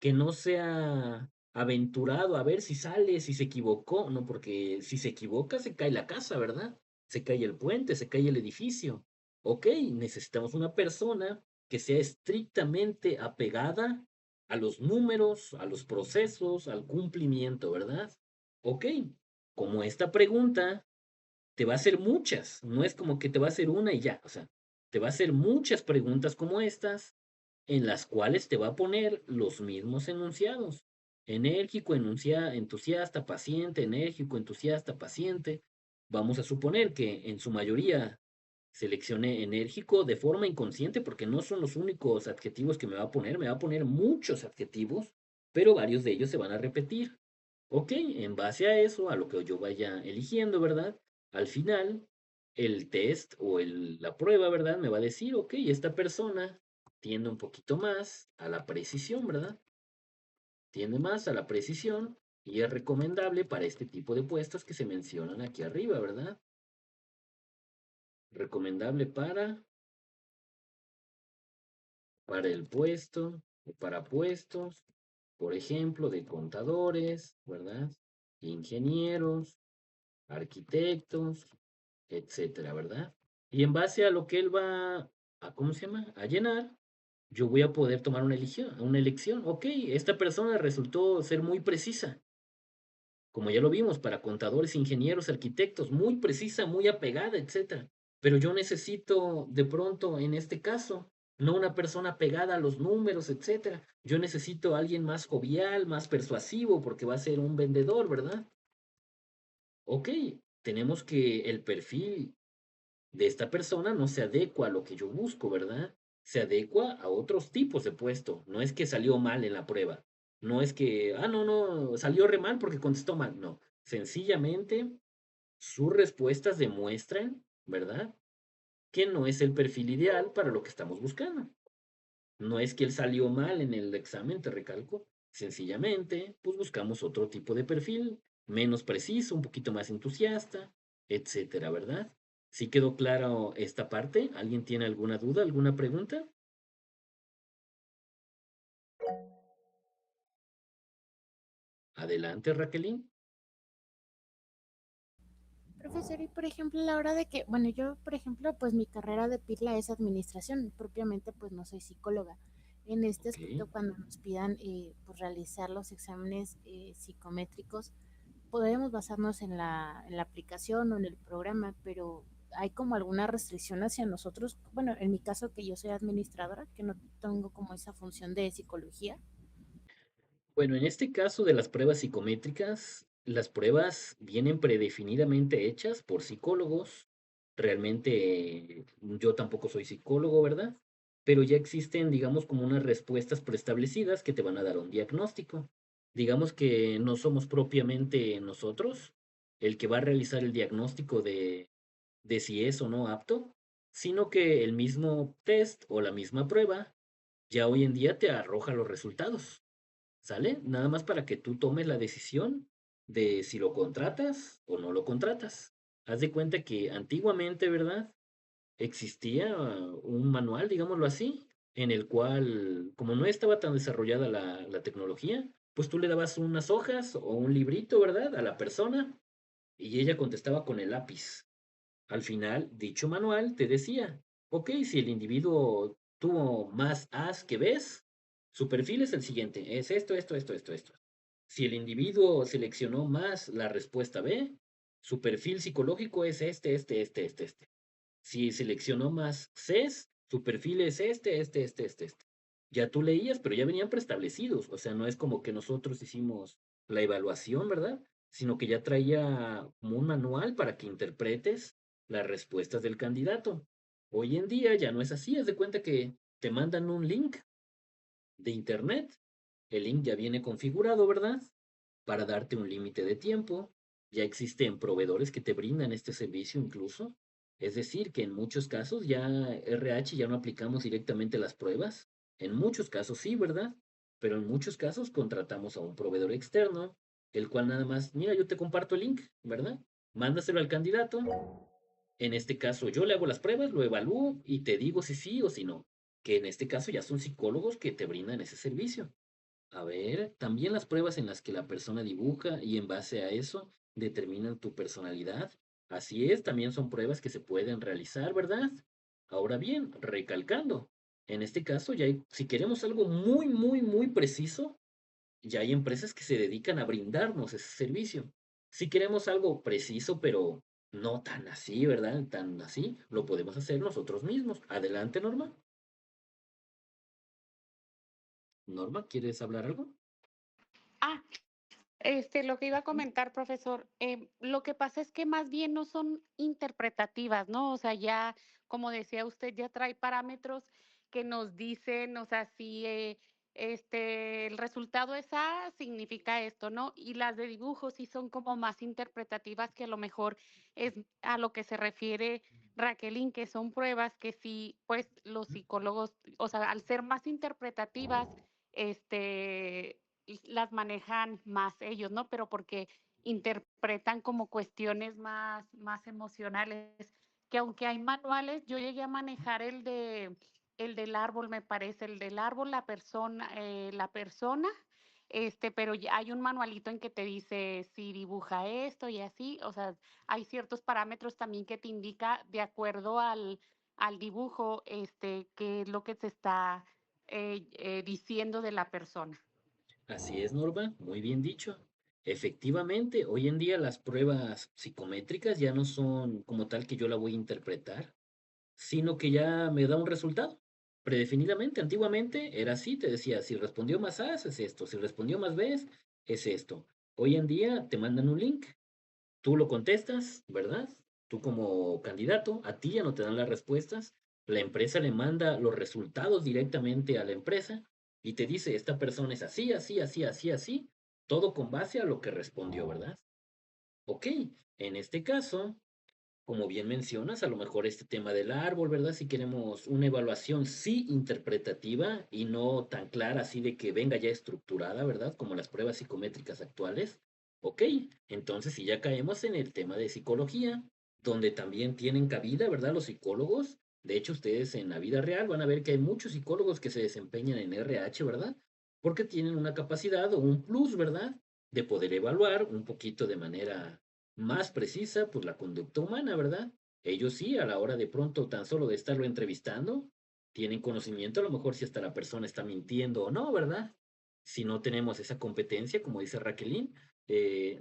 que no sea aventurado a ver si sale, si se equivocó, no, porque si se equivoca se cae la casa, ¿verdad? Se cae el puente, se cae el edificio. Ok, necesitamos una persona que sea estrictamente apegada a los números, a los procesos, al cumplimiento, ¿verdad? Ok, como esta pregunta te va a hacer muchas, no es como que te va a hacer una y ya, o sea, te va a hacer muchas preguntas como estas, en las cuales te va a poner los mismos enunciados. Enérgico, entusiasta, paciente, enérgico, entusiasta, paciente. Vamos a suponer que en su mayoría seleccione enérgico de forma inconsciente porque no son los únicos adjetivos que me va a poner muchos adjetivos, pero varios de ellos se van a repetir. Ok, en base a eso, a lo que yo vaya eligiendo, ¿verdad? Al final, el test o la prueba, ¿verdad? Me va a decir, ok, esta persona tiende un poquito más a la precisión, ¿verdad? Tiende más a la precisión y es recomendable para este tipo de puestos que se mencionan aquí arriba, ¿verdad? Recomendable para el puesto o para puestos, por ejemplo, de contadores, ¿verdad? Ingenieros, arquitectos, etcétera, ¿verdad? Y en base a lo que él va a, ¿cómo se llama? A llenar, yo voy a poder tomar una elección, una elección. Ok, esta persona resultó ser muy precisa, como ya lo vimos, para contadores, ingenieros, arquitectos, muy precisa, muy apegada, etcétera. Pero yo necesito, de pronto, en este caso, no una persona pegada a los números, etcétera. Yo necesito a alguien más jovial, más persuasivo, porque va a ser un vendedor, ¿verdad? Ok, tenemos que el perfil de esta persona no se adecua a lo que yo busco, ¿verdad? Se adecua a otros tipos de puesto. No es que salió mal en la prueba. No es que, no, salió re mal porque contestó mal. No, sencillamente sus respuestas demuestran, ¿verdad? Que no es el perfil ideal para lo que estamos buscando. No es que él salió mal en el examen, te recalco. Sencillamente, pues buscamos otro tipo de perfil, menos preciso, un poquito más entusiasta, etcétera, ¿verdad? ¿Sí quedó claro esta parte? ¿Alguien tiene alguna duda, alguna pregunta? Adelante, Raquelín. Profesor, y por ejemplo, a la hora de que, bueno, yo, por ejemplo, pues mi carrera de PIRLA es administración, propiamente pues no soy psicóloga. En este Ok. aspecto, cuando nos pidan pues, realizar los exámenes psicométricos, podemos basarnos en la aplicación o en el programa, pero hay como alguna restricción hacia nosotros. Bueno, en mi caso que yo soy administradora, que no tengo como esa función de psicología. Bueno, en este caso de las pruebas psicométricas, las pruebas vienen predefinidamente hechas por psicólogos. Realmente yo tampoco soy psicólogo, ¿verdad? Pero ya existen, digamos, como unas respuestas preestablecidas que te van a dar un diagnóstico. Digamos que no somos propiamente nosotros el que va a realizar el diagnóstico de si es o no apto, sino que el mismo test o la misma prueba ya hoy en día te arroja los resultados. ¿Sale? Nada más para que tú tomes la decisión de si lo contratas o no lo contratas. Haz de cuenta que antiguamente, ¿verdad? Existía un manual, digámoslo así, en el cual, como no estaba tan desarrollada la tecnología, pues tú le dabas unas hojas o un librito, ¿verdad? A la persona y ella contestaba con el lápiz. Al final, dicho manual te decía, ok, si el individuo tuvo más As que Bs, su perfil es el siguiente, es esto. Si el individuo seleccionó más la respuesta B, su perfil psicológico es este. Si seleccionó más Cs, su perfil es este. Ya tú leías, pero ya venían preestablecidos, o sea, no es como que nosotros hicimos la evaluación, ¿verdad? Sino que ya traía como un manual para que interpretes las respuestas del candidato. Hoy en día ya no es así, haz de cuenta que te mandan un link de internet, el link ya viene configurado, ¿verdad? Para darte un límite de tiempo. Ya existen proveedores que te brindan este servicio incluso. Es decir, que en muchos casos ya RH ya no aplicamos directamente las pruebas. En muchos casos sí, ¿verdad? Pero en muchos casos contratamos a un proveedor externo, el cual nada más, mira, yo te comparto el link, ¿verdad? Mándaselo al candidato. En este caso yo le hago las pruebas, lo evalúo y te digo si sí o si no. Que en este caso ya son psicólogos que te brindan ese servicio. A ver, también las pruebas en las que la persona dibuja y en base a eso determinan tu personalidad. Así es, también son pruebas que se pueden realizar, ¿verdad? Ahora bien, recalcando, en este caso ya hay, si queremos algo muy preciso, ya hay empresas que se dedican a brindarnos ese servicio. Si queremos algo preciso, pero no tan así, ¿verdad? Tan así, lo podemos hacer nosotros mismos. Adelante, Norma. Norma, ¿quieres hablar algo? Ah, lo que iba a comentar, profesor, lo que pasa es que más bien no son interpretativas, ¿no? O sea, ya, como decía usted, ya trae parámetros que nos dicen, o sea, si el resultado es A, significa esto, ¿no? Y las de dibujo sí son como más interpretativas, que a lo mejor es a lo que se refiere Raquelín, que son pruebas que sí, pues los psicólogos, o sea, al ser más interpretativas, las manejan más ellos, ¿no? Pero porque interpretan como cuestiones más emocionales, que aunque hay manuales, yo llegué a manejar el del árbol, me parece, el del árbol, la persona, pero ya hay un manualito en que te dice si dibuja esto y así, o sea, hay ciertos parámetros también que te indica de acuerdo al dibujo, qué es lo que se está diciendo de la persona. Así es, Norma, muy bien dicho. Efectivamente, hoy en día las pruebas psicométricas ya no son como tal que yo la voy a interpretar, sino que ya me da un resultado predefinidamente. Antiguamente era así, te decía, si respondió más A, es esto, si respondió más B, es esto. Hoy en día te mandan un link, tú lo contestas, ¿verdad? Tú como candidato, a ti ya no te dan las respuestas, la empresa le manda los resultados directamente a la empresa y te dice, esta persona es así, así, así, así, así, todo con base a lo que respondió, ¿verdad? Ok, en este caso, como bien mencionas, a lo mejor este tema del árbol, ¿verdad? Si queremos una evaluación sí interpretativa y no tan clara, así de que venga ya estructurada, ¿verdad? Como las pruebas psicométricas actuales. Ok, entonces si ya caemos en el tema de psicología, donde también tienen cabida, ¿verdad? Los psicólogos. De hecho, ustedes en la vida real van a ver que hay muchos psicólogos que se desempeñan en RH, ¿verdad? Porque tienen una capacidad o un plus, ¿verdad? De poder evaluar un poquito de manera más precisa, pues la conducta humana, ¿verdad? Ellos sí, a la hora de pronto tan solo de estarlo entrevistando, tienen conocimiento a lo mejor si hasta la persona está mintiendo o no, ¿verdad? Si no tenemos esa competencia, como dice Raquelín,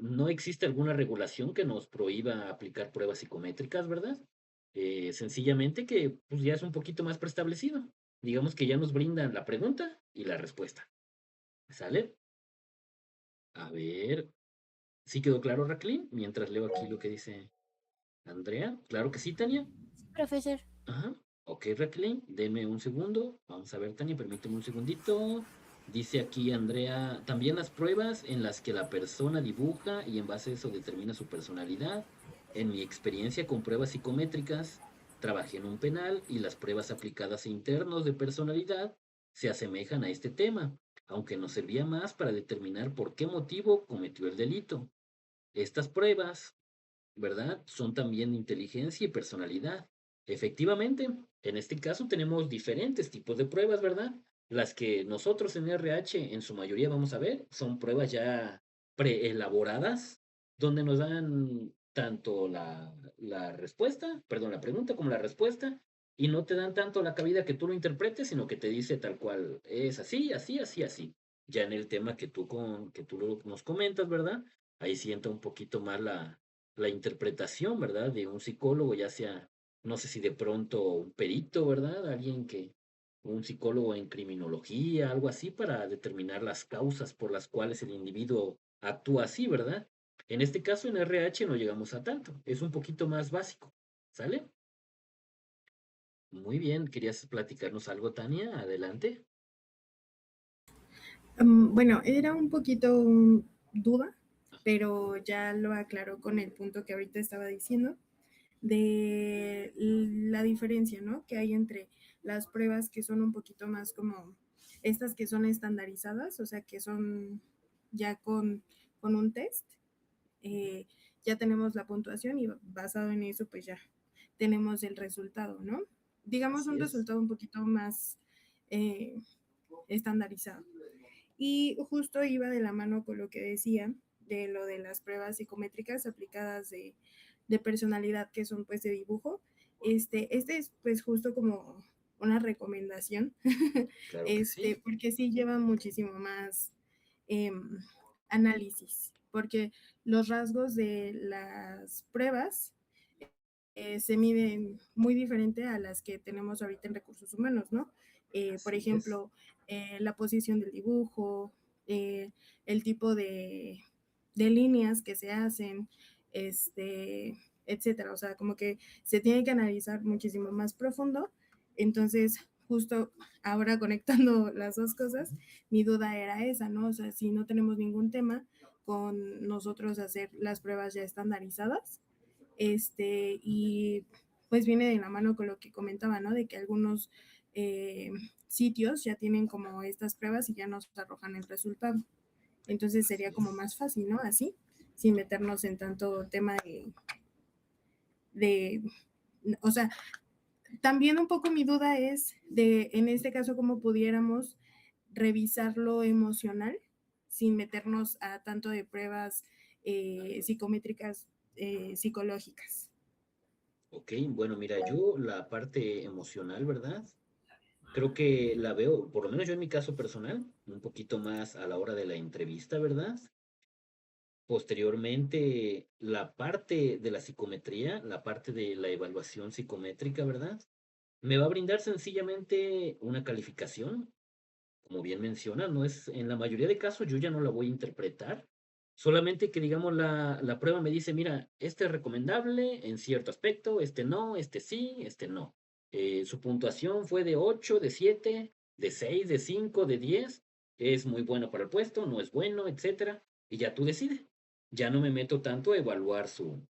no existe alguna regulación que nos prohíba aplicar pruebas psicométricas, ¿verdad? Sencillamente que pues ya es un poquito más preestablecido. Digamos que ya nos brindan la pregunta y la respuesta. ¿Sale? A ver, ¿sí quedó claro, Raquelín? Mientras leo aquí lo que dice Andrea, claro que sí, Tania. Sí, profesor. Ajá. Ok, Raquelín, deme un segundo. Vamos a ver, Tania, permíteme un segundito. Dice aquí Andrea, también las pruebas en las que la persona dibuja y en base a eso determina su personalidad. En mi experiencia con pruebas psicométricas, trabajé en un penal y las pruebas aplicadas a internos de personalidad se asemejan a este tema, aunque nos servía más para determinar por qué motivo cometió el delito. Estas pruebas, ¿verdad? Son también inteligencia y personalidad. Efectivamente, en este caso tenemos diferentes tipos de pruebas, ¿verdad? Las que nosotros en RH en su mayoría vamos a ver son pruebas ya preelaboradas, donde nos dan tanto la respuesta, perdón, la pregunta como la respuesta, y no te dan tanto la cabida que tú lo interpretes, sino que te dice tal cual, es así, así, así, así. Ya en el tema que tú nos comentas, ¿verdad? Ahí sienta un poquito más la interpretación, ¿verdad? De un psicólogo, ya sea, no sé si de pronto un perito, ¿verdad? Alguien que, un psicólogo en criminología, algo así, para determinar las causas por las cuales el individuo actúa así, ¿verdad? En este caso, en RH no llegamos a tanto, es un poquito más básico, ¿sale? Muy bien, ¿querías platicarnos algo, Tania? Adelante. Bueno, era un poquito duda, pero ya lo aclaró con el punto que ahorita estaba diciendo de la diferencia, ¿no? Que hay entre las pruebas que son un poquito más como estas que son estandarizadas, o sea, que son ya con un test, eh, ya tenemos la puntuación y basado en eso, pues ya tenemos el resultado, ¿no? Digamos Así un es. resultado un poquito más estandarizado. Y justo iba de la mano con lo que decía de lo de las pruebas psicométricas aplicadas de personalidad que son pues de dibujo. Este es pues justo como una recomendación, Claro que sí. porque sí lleva muchísimo más eh, análisis, porque los rasgos de las pruebas se miden muy diferente a las que tenemos ahorita en recursos humanos, ¿no? Por Así es. ejemplo, la posición del dibujo, el tipo de líneas que se hacen, etcétera. O sea, como que se tiene que analizar muchísimo más profundo. Entonces, justo ahora conectando las dos cosas, mi duda era esa, ¿no? O sea, si no tenemos ningún tema con nosotros hacer las pruebas ya estandarizadas, y pues viene de la mano con lo que comentaba, ¿no? De que algunos sitios ya tienen como estas pruebas y ya nos arrojan el resultado. Entonces Así sería como es. más fácil, ¿no? Así, sin meternos en tanto tema de, o sea, también un poco mi duda es de, en este caso, cómo pudiéramos revisar lo emocional sin meternos a tanto de pruebas psicométricas, psicológicas. Ok, bueno, mira, yo la parte emocional, ¿verdad? Creo que la veo, por lo menos yo en mi caso personal, un poquito más a la hora de la entrevista, ¿verdad? Posteriormente, la parte de la psicometría, la parte de la evaluación psicométrica, ¿verdad? Me va a brindar sencillamente una calificación, como bien menciona, no es, en la mayoría de casos yo ya no la voy a interpretar, solamente que digamos la prueba me dice, mira, este es recomendable en cierto aspecto, este no, este sí, este no. Su puntuación fue de 8, de 7, de 6, de 5, de 10, es muy bueno para el puesto, no es bueno, etcétera, y ya tú decides. Ya no me meto tanto a evaluar su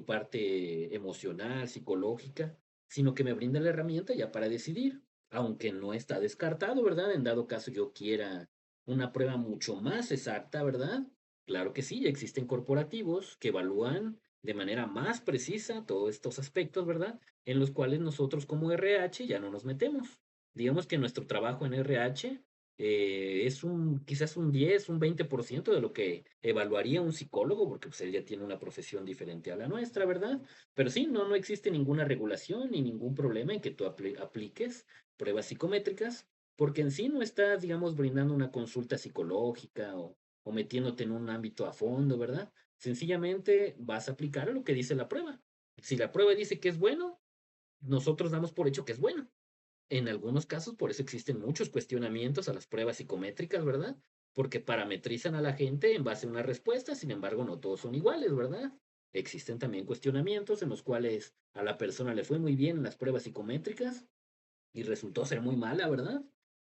parte emocional, psicológica, sino que me brinda la herramienta ya para decidir, aunque no está descartado, ¿verdad? En dado caso yo quiera una prueba mucho más exacta, ¿verdad? Claro que sí, ya existen corporativos que evalúan de manera más precisa todos estos aspectos, ¿verdad? En los cuales nosotros como RH ya no nos metemos. Digamos que nuestro trabajo en RH es quizás un 10, un 20% de lo que evaluaría un psicólogo, porque pues él ya tiene una profesión diferente a la nuestra, ¿verdad? Pero sí, no existe ninguna regulación ni ningún problema en que tú apliques pruebas psicométricas, porque en sí no estás, digamos, brindando una consulta psicológica o metiéndote en un ámbito a fondo, ¿verdad? Sencillamente vas a aplicar lo que dice la prueba. Si la prueba dice que es bueno, nosotros damos por hecho que es bueno. En algunos casos, por eso existen muchos cuestionamientos a las pruebas psicométricas, ¿verdad? Porque parametrizan a la gente en base a una respuesta, sin embargo, no todos son iguales, ¿verdad? Existen también cuestionamientos en los cuales a la persona le fue muy bien en las pruebas psicométricas y resultó ser muy mala, ¿verdad?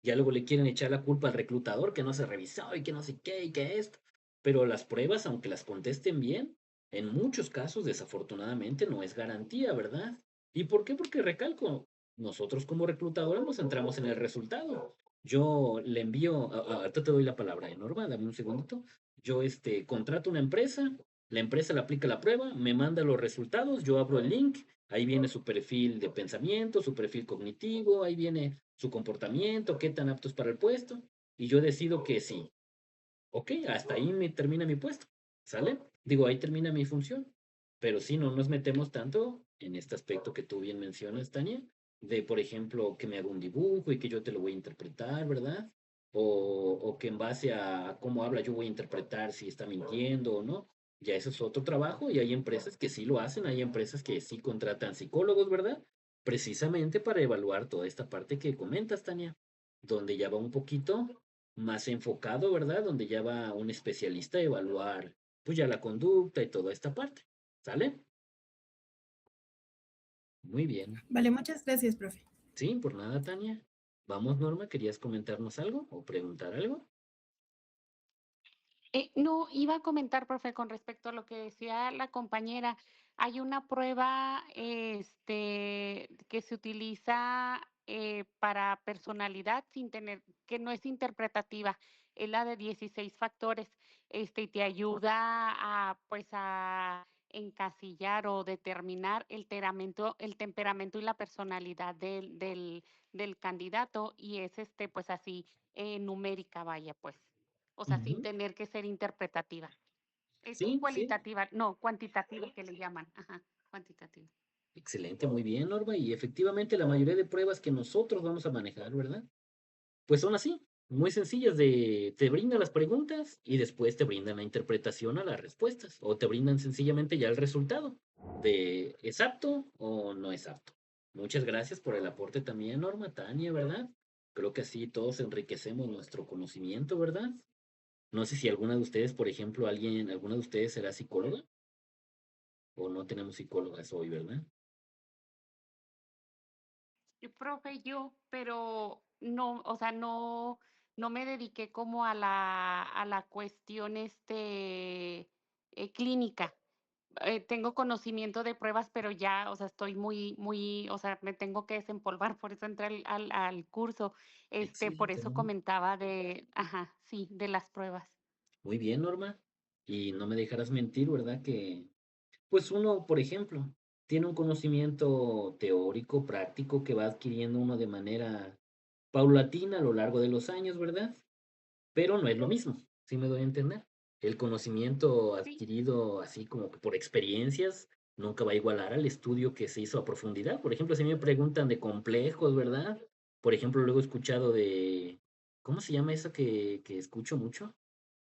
Ya luego le quieren echar la culpa al reclutador que no se revisó y que no sé qué y que esto. Pero las pruebas, aunque las contesten bien, en muchos casos desafortunadamente no es garantía, ¿verdad? ¿Y por qué? Porque recalco, nosotros como reclutadores nos centramos en el resultado. Yo le envío, ahorita te doy la palabra, Norma, dame un segundito. Yo contrato una empresa, la empresa le aplica la prueba, me manda los resultados, yo abro el link, ahí viene su perfil de pensamiento, su perfil cognitivo, ahí viene su comportamiento, qué tan aptos para el puesto, y yo decido que sí. Ok, hasta ahí me termina mi puesto, ¿sale? Digo, ahí termina mi función. Pero sí, no nos metemos tanto en este aspecto que tú bien mencionas, Tania, de, por ejemplo, que me haga un dibujo y que yo te lo voy a interpretar, ¿verdad? O que en base a cómo habla yo voy a interpretar si está mintiendo o no. Ya eso es otro trabajo y hay empresas que sí lo hacen, hay empresas que sí contratan psicólogos, ¿verdad? Precisamente para evaluar toda esta parte que comentas, Tania, donde ya va un poquito más enfocado, ¿verdad? Donde ya va un especialista a evaluar, pues ya la conducta y toda esta parte. ¿Sale? Muy bien. Vale, muchas gracias, profe. Sí, por nada, Tania. Vamos, Norma, ¿querías comentarnos algo o preguntar algo? No, iba a comentar, profe, con respecto a lo que decía la compañera. Hay una prueba que se utiliza para personalidad sin tener, que no es interpretativa, es la de 16 factores, y te ayuda a, pues, a encasillar o determinar el temperamento y la personalidad del candidato, y es pues así, numérica, vaya, pues. O sea, sin Ujú. tener que ser interpretativa. Es Sí, sí. cualitativa, no, cuantitativa que le llaman. Ajá, cuantitativa. Excelente, muy bien, Norma. Y efectivamente la mayoría de pruebas que nosotros vamos a manejar, ¿verdad? Pues son así, muy sencillas de, te brindan las preguntas y después te brindan la interpretación a las respuestas o te brindan sencillamente ya el resultado. de ¿es apto o no es apto? Muchas gracias por el aporte también, Norma, Tania, ¿verdad? Creo que así todos enriquecemos nuestro conocimiento, ¿verdad? No sé si alguna de ustedes, por ejemplo, alguna de ustedes será psicóloga o no tenemos psicólogas hoy, ¿verdad? Profe, yo, pero no, o sea, no me dediqué como a la cuestión clínica. Tengo conocimiento de pruebas, pero ya, o sea, estoy o sea, me tengo que desempolvar, por eso entré al curso. Por Excelente, eso Norma. comentaba ajá, sí, de las pruebas. Muy bien, Norma. Y no me dejarás mentir, ¿verdad? Que, pues uno, por ejemplo, tiene un conocimiento teórico, práctico, que va adquiriendo uno de manera paulatina a lo largo de los años, ¿verdad? Pero no es lo mismo, ¿sí me doy a entender? El conocimiento Sí. adquirido así como que por experiencias nunca va a igualar al estudio que se hizo a profundidad. Por ejemplo, si me preguntan de complejos, ¿verdad? Por ejemplo, luego he escuchado de, ¿cómo se llama eso que escucho mucho?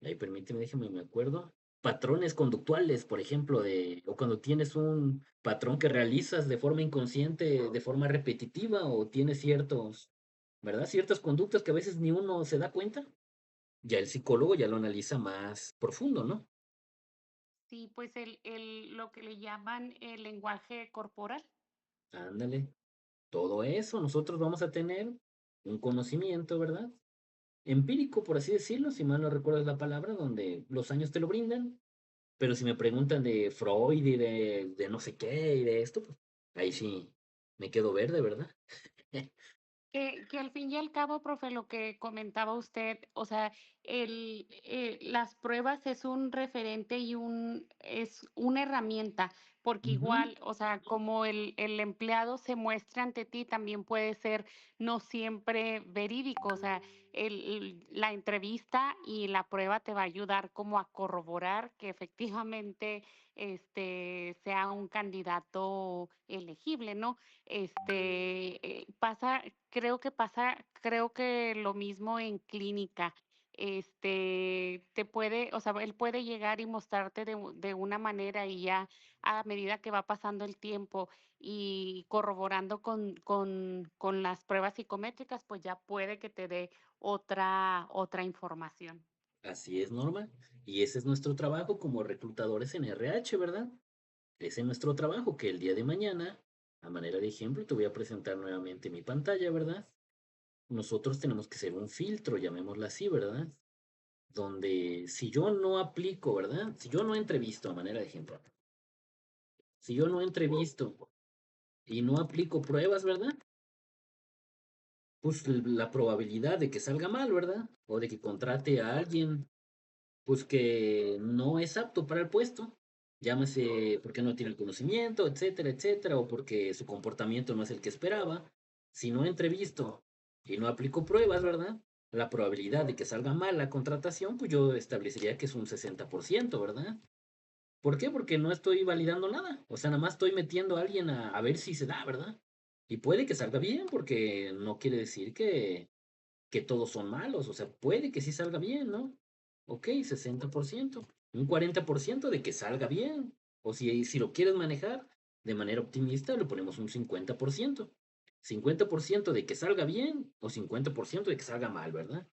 Ay, permíteme, déjeme, me acuerdo. Patrones conductuales, por ejemplo, o cuando tienes un patrón que realizas de forma inconsciente, de forma repetitiva, o tienes ¿verdad? Ciertas conductas que a veces ni uno se da cuenta. Ya el psicólogo ya lo analiza más profundo, ¿no? Sí, pues lo que le llaman el lenguaje corporal. Ándale, todo eso nosotros vamos a tener un conocimiento, ¿verdad? Empírico, por así decirlo, si mal no recuerdas la palabra, donde los años te lo brindan, pero si me preguntan de Freud y de no sé qué y de esto, pues ahí sí me quedo verde, ¿verdad? Que al fin y al cabo, profe, lo que comentaba usted, o sea, las pruebas es un referente y es una herramienta, porque Ujú. igual, o sea, como el empleado se muestra ante ti, también puede ser no siempre verídico, o sea, la entrevista y la prueba te va a ayudar como a corroborar que efectivamente sea un candidato elegible, ¿no? Creo que lo mismo en clínica. O sea, él puede llegar y mostrarte de una manera y ya a medida que va pasando el tiempo y corroborando con las pruebas psicométricas, pues ya puede que te dé otra información. Así es, Norma. Y ese es nuestro trabajo como reclutadores en RH, ¿verdad? Ese es nuestro trabajo, que el día de mañana, a manera de ejemplo, te voy a presentar nuevamente mi pantalla, ¿verdad? Nosotros tenemos que ser un filtro, llamémoslo así, ¿verdad? Donde si yo no aplico, ¿verdad? Si yo no entrevisto, a manera de ejemplo, si yo no entrevisto y no aplico pruebas, ¿verdad? Pues la probabilidad de que salga mal, ¿verdad? O de que contrate a alguien, pues que no es apto para el puesto. Llámese porque no tiene el conocimiento, etcétera, etcétera, o porque su comportamiento no es el que esperaba. Si no entrevisto y no aplico pruebas, ¿verdad? La probabilidad de que salga mal la contratación, pues yo establecería que es un 60%, ¿verdad? ¿Por qué? Porque no estoy validando nada. O sea, nada más estoy metiendo a alguien a ver si se da, ¿verdad? Y puede que salga bien, porque no quiere decir que todos son malos. O sea, puede que sí salga bien, ¿no? Ok, 60%. Un 40% de que salga bien. O si lo quieres manejar de manera optimista, le ponemos un 50%. 50% de que salga bien o 50% de que salga mal, ¿verdad?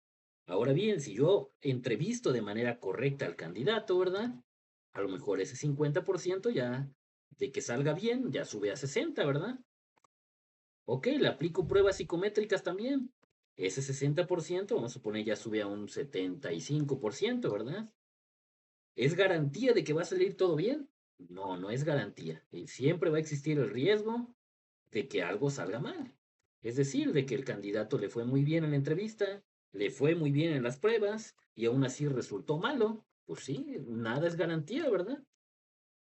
Ahora bien, si yo entrevisto de manera correcta al candidato, ¿verdad? A lo mejor ese 50% ya de que salga bien ya sube a 60, ¿verdad? Ok, le aplico pruebas psicométricas también. Ese 60%, vamos a suponer, ya sube a un 75%, ¿verdad? ¿Es garantía de que va a salir todo bien? No, no es garantía. Y siempre va a existir el riesgo de que algo salga mal. Es decir, de que el candidato le fue muy bien en la entrevista, le fue muy bien en las pruebas y aún así resultó malo. Pues sí, nada es garantía, ¿verdad?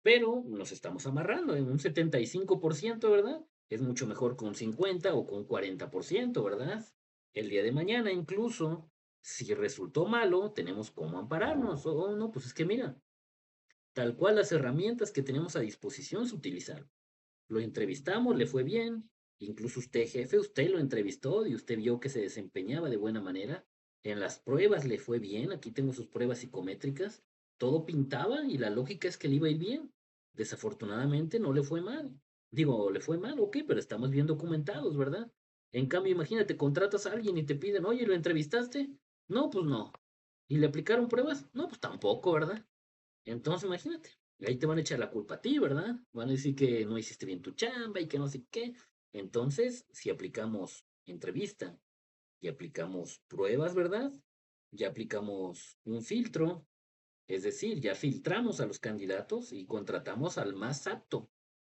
Pero nos estamos amarrando en un 75%, ¿verdad? Es mucho mejor con 50 o con 40%, ¿verdad? El día de mañana incluso, si resultó malo, tenemos cómo ampararnos. O no, pues es que mira, tal cual las herramientas que tenemos a disposición se utilizaron. Lo entrevistamos, le fue bien. Incluso usted, jefe, usted lo entrevistó y usted vio que se desempeñaba de buena manera. En las pruebas le fue bien. Aquí tengo sus pruebas psicométricas. Todo pintaba y la lógica es que le iba a ir bien. Desafortunadamente no le fue mal. Digo, le fue mal, ok, pero estamos bien documentados, ¿verdad? En cambio, imagínate, contratas a alguien y te piden, oye, ¿lo entrevistaste? No, pues no. ¿Y le aplicaron pruebas? No, pues tampoco, ¿verdad? Entonces, imagínate, ahí te van a echar la culpa a ti, ¿verdad? Van a decir que no hiciste bien tu chamba y que no sé qué. Entonces, si aplicamos entrevista y aplicamos pruebas, ¿verdad? Ya aplicamos un filtro, es decir, ya filtramos a los candidatos y contratamos al más apto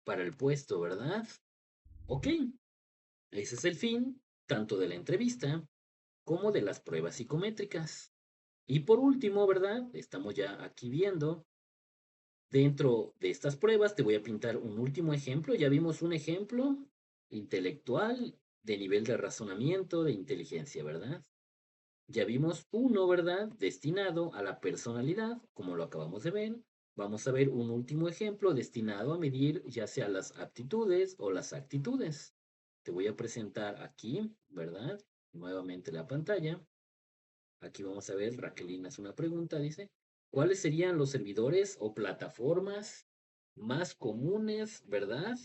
para el puesto, ¿verdad? Ok, ese es el fin tanto de la entrevista como de las pruebas psicométricas. Y por último, ¿verdad? Estamos ya aquí viendo, dentro de estas pruebas te voy a pintar un último ejemplo. Ya vimos un ejemplo intelectual de nivel de razonamiento, de inteligencia, ¿verdad? Ya vimos uno, ¿verdad? Destinado a la personalidad, como lo acabamos de ver. Vamos a ver un último ejemplo destinado a medir ya sea las aptitudes o las actitudes. Te voy a presentar aquí, ¿verdad? Nuevamente la pantalla. Aquí vamos a ver, Raquelina hace una pregunta, dice, ¿cuáles serían los servidores o plataformas más comunes, ¿verdad?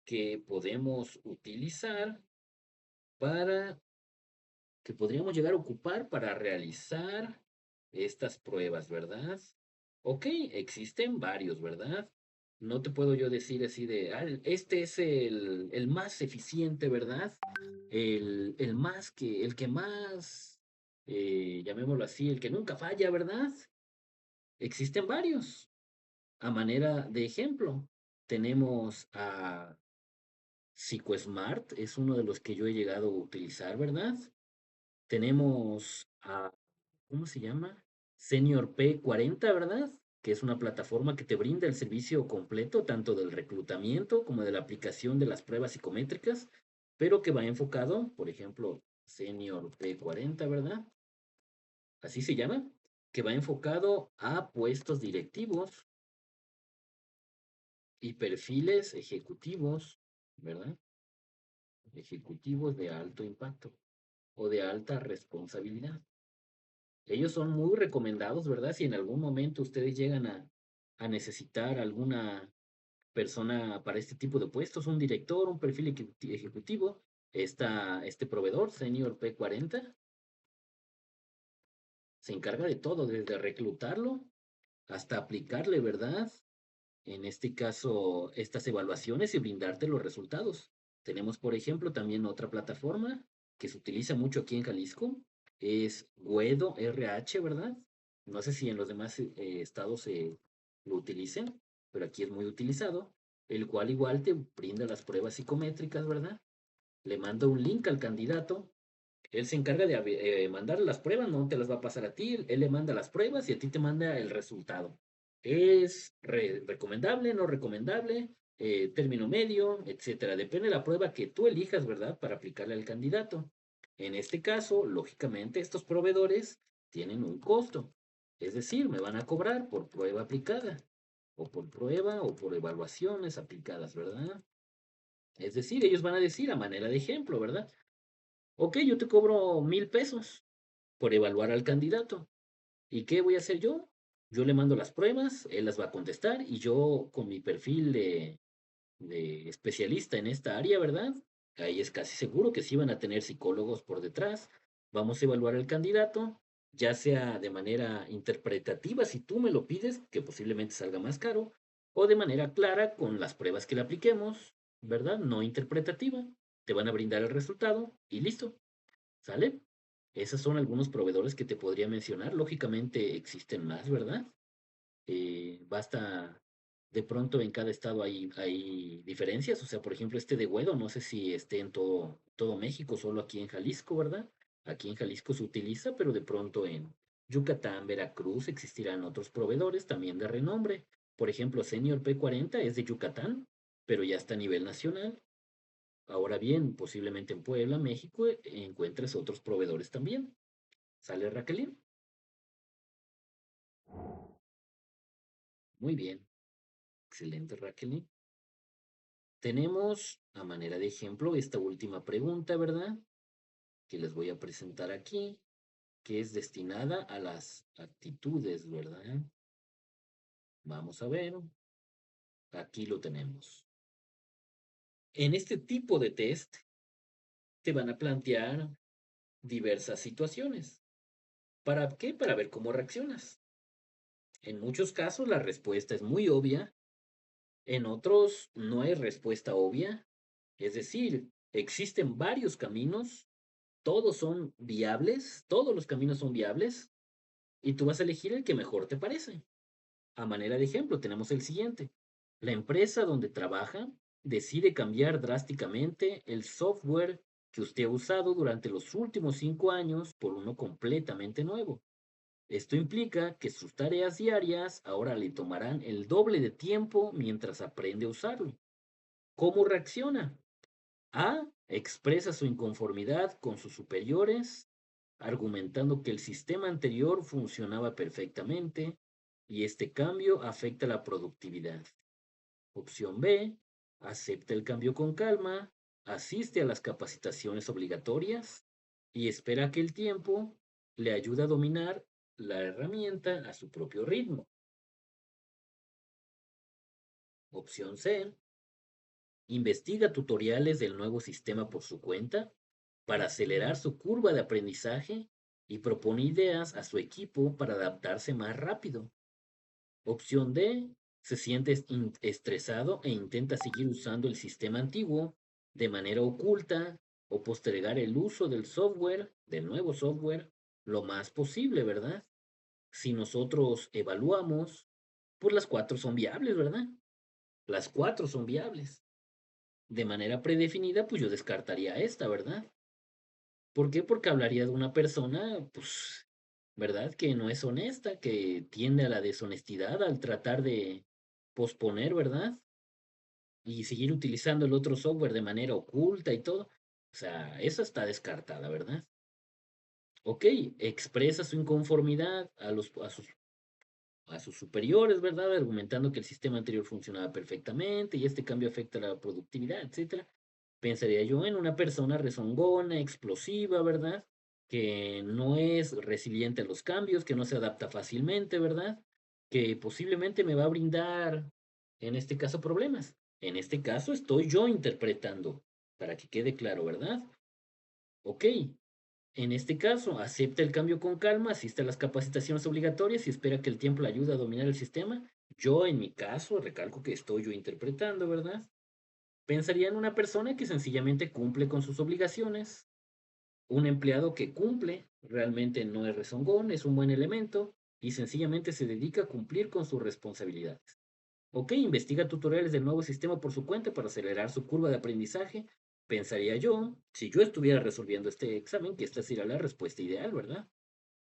Que podemos utilizar para que podríamos llegar a ocupar para realizar estas pruebas, ¿verdad? Ok, existen varios, ¿verdad? No te puedo yo decir así de, este es el más eficiente, ¿verdad? El más que, el que más, llamémoslo así, el que nunca falla, ¿verdad? Existen varios. A manera de ejemplo, tenemos a PsicoSmart, es uno de los que yo he llegado a utilizar, ¿verdad? Tenemos a, ¿cómo se llama? Senior P40, ¿verdad? Que es una plataforma que te brinda el servicio completo, tanto del reclutamiento como de la aplicación de las pruebas psicométricas, pero que va enfocado, por ejemplo, Senior P40, ¿verdad? Así se llama, que va enfocado a puestos directivos y perfiles ejecutivos, ¿verdad? Ejecutivos de alto impacto o de alta responsabilidad. Ellos son muy recomendados, ¿verdad? Si en algún momento ustedes llegan a necesitar alguna persona para este tipo de puestos, un director, un perfil ejecutivo, este proveedor, Senior P40, se encarga de todo, desde reclutarlo hasta aplicarle, ¿verdad? En este caso, estas evaluaciones y brindarte los resultados. Tenemos, por ejemplo, también otra plataforma que se utiliza mucho aquí en Jalisco, es Guedo RH, ¿verdad? No sé si en los demás estados lo utilicen, pero aquí es muy utilizado, el cual igual te brinda las pruebas psicométricas, ¿verdad? Le manda un link al candidato, él se encarga de mandar las pruebas, no te las va a pasar a ti, él le manda las pruebas y a ti te manda el resultado. ¿Es recomendable, no recomendable, término medio, etcétera? Depende de la prueba que tú elijas, ¿verdad? Para aplicarle al candidato. En este caso, lógicamente, estos proveedores tienen un costo. Es decir, me van a cobrar por prueba aplicada, o por prueba, o por evaluaciones aplicadas, ¿verdad? Es decir, ellos van a decir a manera de ejemplo, ¿verdad? Ok, yo te cobro 1,000 pesos por evaluar al candidato. ¿Y qué voy a hacer yo? Yo le mando las pruebas, él las va a contestar y yo con mi perfil de especialista en esta área, ¿verdad? Ahí es casi seguro que sí van a tener psicólogos por detrás. Vamos a evaluar al candidato, ya sea de manera interpretativa, si tú me lo pides, que posiblemente salga más caro, o de manera clara con las pruebas que le apliquemos, ¿verdad? No interpretativa. Te van a brindar el resultado y listo. ¿Sale? Esos son algunos proveedores que te podría mencionar. Lógicamente existen más, ¿verdad? Basta, de pronto en cada estado hay diferencias. O sea, por ejemplo, este de Güedo, no sé si esté en todo México, solo aquí en Jalisco, ¿verdad? Aquí en Jalisco se utiliza, pero de pronto en Yucatán, Veracruz existirán otros proveedores también de renombre. Por ejemplo, Senior P40 es de Yucatán, pero ya está a nivel nacional. Ahora bien, posiblemente en Puebla, México, encuentres otros proveedores también. ¿Sale, Raquelín? Muy bien. Excelente, Raquelín. Tenemos, a manera de ejemplo, esta última pregunta, ¿verdad? Que les voy a presentar aquí, que es destinada a las actitudes, ¿verdad? Vamos a ver. Aquí lo tenemos. En este tipo de test te van a plantear diversas situaciones. ¿Para qué? Para ver cómo reaccionas. En muchos casos la respuesta es muy obvia, en otros no hay respuesta obvia. Es decir, existen varios caminos, todos son viables, todos los caminos son viables, y tú vas a elegir el que mejor te parece. A manera de ejemplo, tenemos el siguiente. La empresa donde trabaja decide cambiar drásticamente el software que usted ha usado durante los últimos 5 años por uno completamente nuevo. Esto implica que sus tareas diarias ahora le tomarán el doble de tiempo mientras aprende a usarlo. ¿Cómo reacciona? A. Expresa su inconformidad con sus superiores, argumentando que el sistema anterior funcionaba perfectamente y este cambio afecta la productividad. Opción B. Acepta el cambio con calma, asiste a las capacitaciones obligatorias y espera que el tiempo le ayude a dominar la herramienta a su propio ritmo. Opción C. Investiga tutoriales del nuevo sistema por su cuenta para acelerar su curva de aprendizaje y propone ideas a su equipo para adaptarse más rápido. Opción D. Se siente estresado e intenta seguir usando el sistema antiguo de manera oculta o postergar el uso del software, del nuevo software, lo más posible, ¿verdad? Si nosotros evaluamos, pues las 4 son viables, ¿verdad? Las 4 son viables. De manera predefinida, pues yo descartaría esta, ¿verdad? ¿Por qué? Porque hablaría de una persona, pues, ¿verdad? Que no es honesta, que tiende a la deshonestidad al tratar de posponer, ¿verdad? Y seguir utilizando el otro software de manera oculta y todo. O sea, esa está descartada, ¿verdad? Ok, expresa su inconformidad a sus superiores, ¿verdad? Argumentando que el sistema anterior funcionaba perfectamente y este cambio afecta la productividad, etcétera. Pensaría yo en una persona rezongona, explosiva, ¿verdad? Que no es resiliente a los cambios, que no se adapta fácilmente, ¿verdad? Que posiblemente me va a brindar, en este caso, problemas. En este caso estoy yo interpretando, para que quede claro, ¿verdad? Ok, en este caso, acepta el cambio con calma, asiste a las capacitaciones obligatorias y espera que el tiempo le ayude a dominar el sistema. Yo, en mi caso, recalco que estoy yo interpretando, ¿verdad? Pensaría en una persona que sencillamente cumple con sus obligaciones, un empleado que cumple, realmente no es rezongón, es un buen elemento y sencillamente se dedica a cumplir con sus responsabilidades. Ok, investiga tutoriales del nuevo sistema por su cuenta para acelerar su curva de aprendizaje. Pensaría yo, si yo estuviera resolviendo este examen, que esta sería la respuesta ideal, ¿verdad?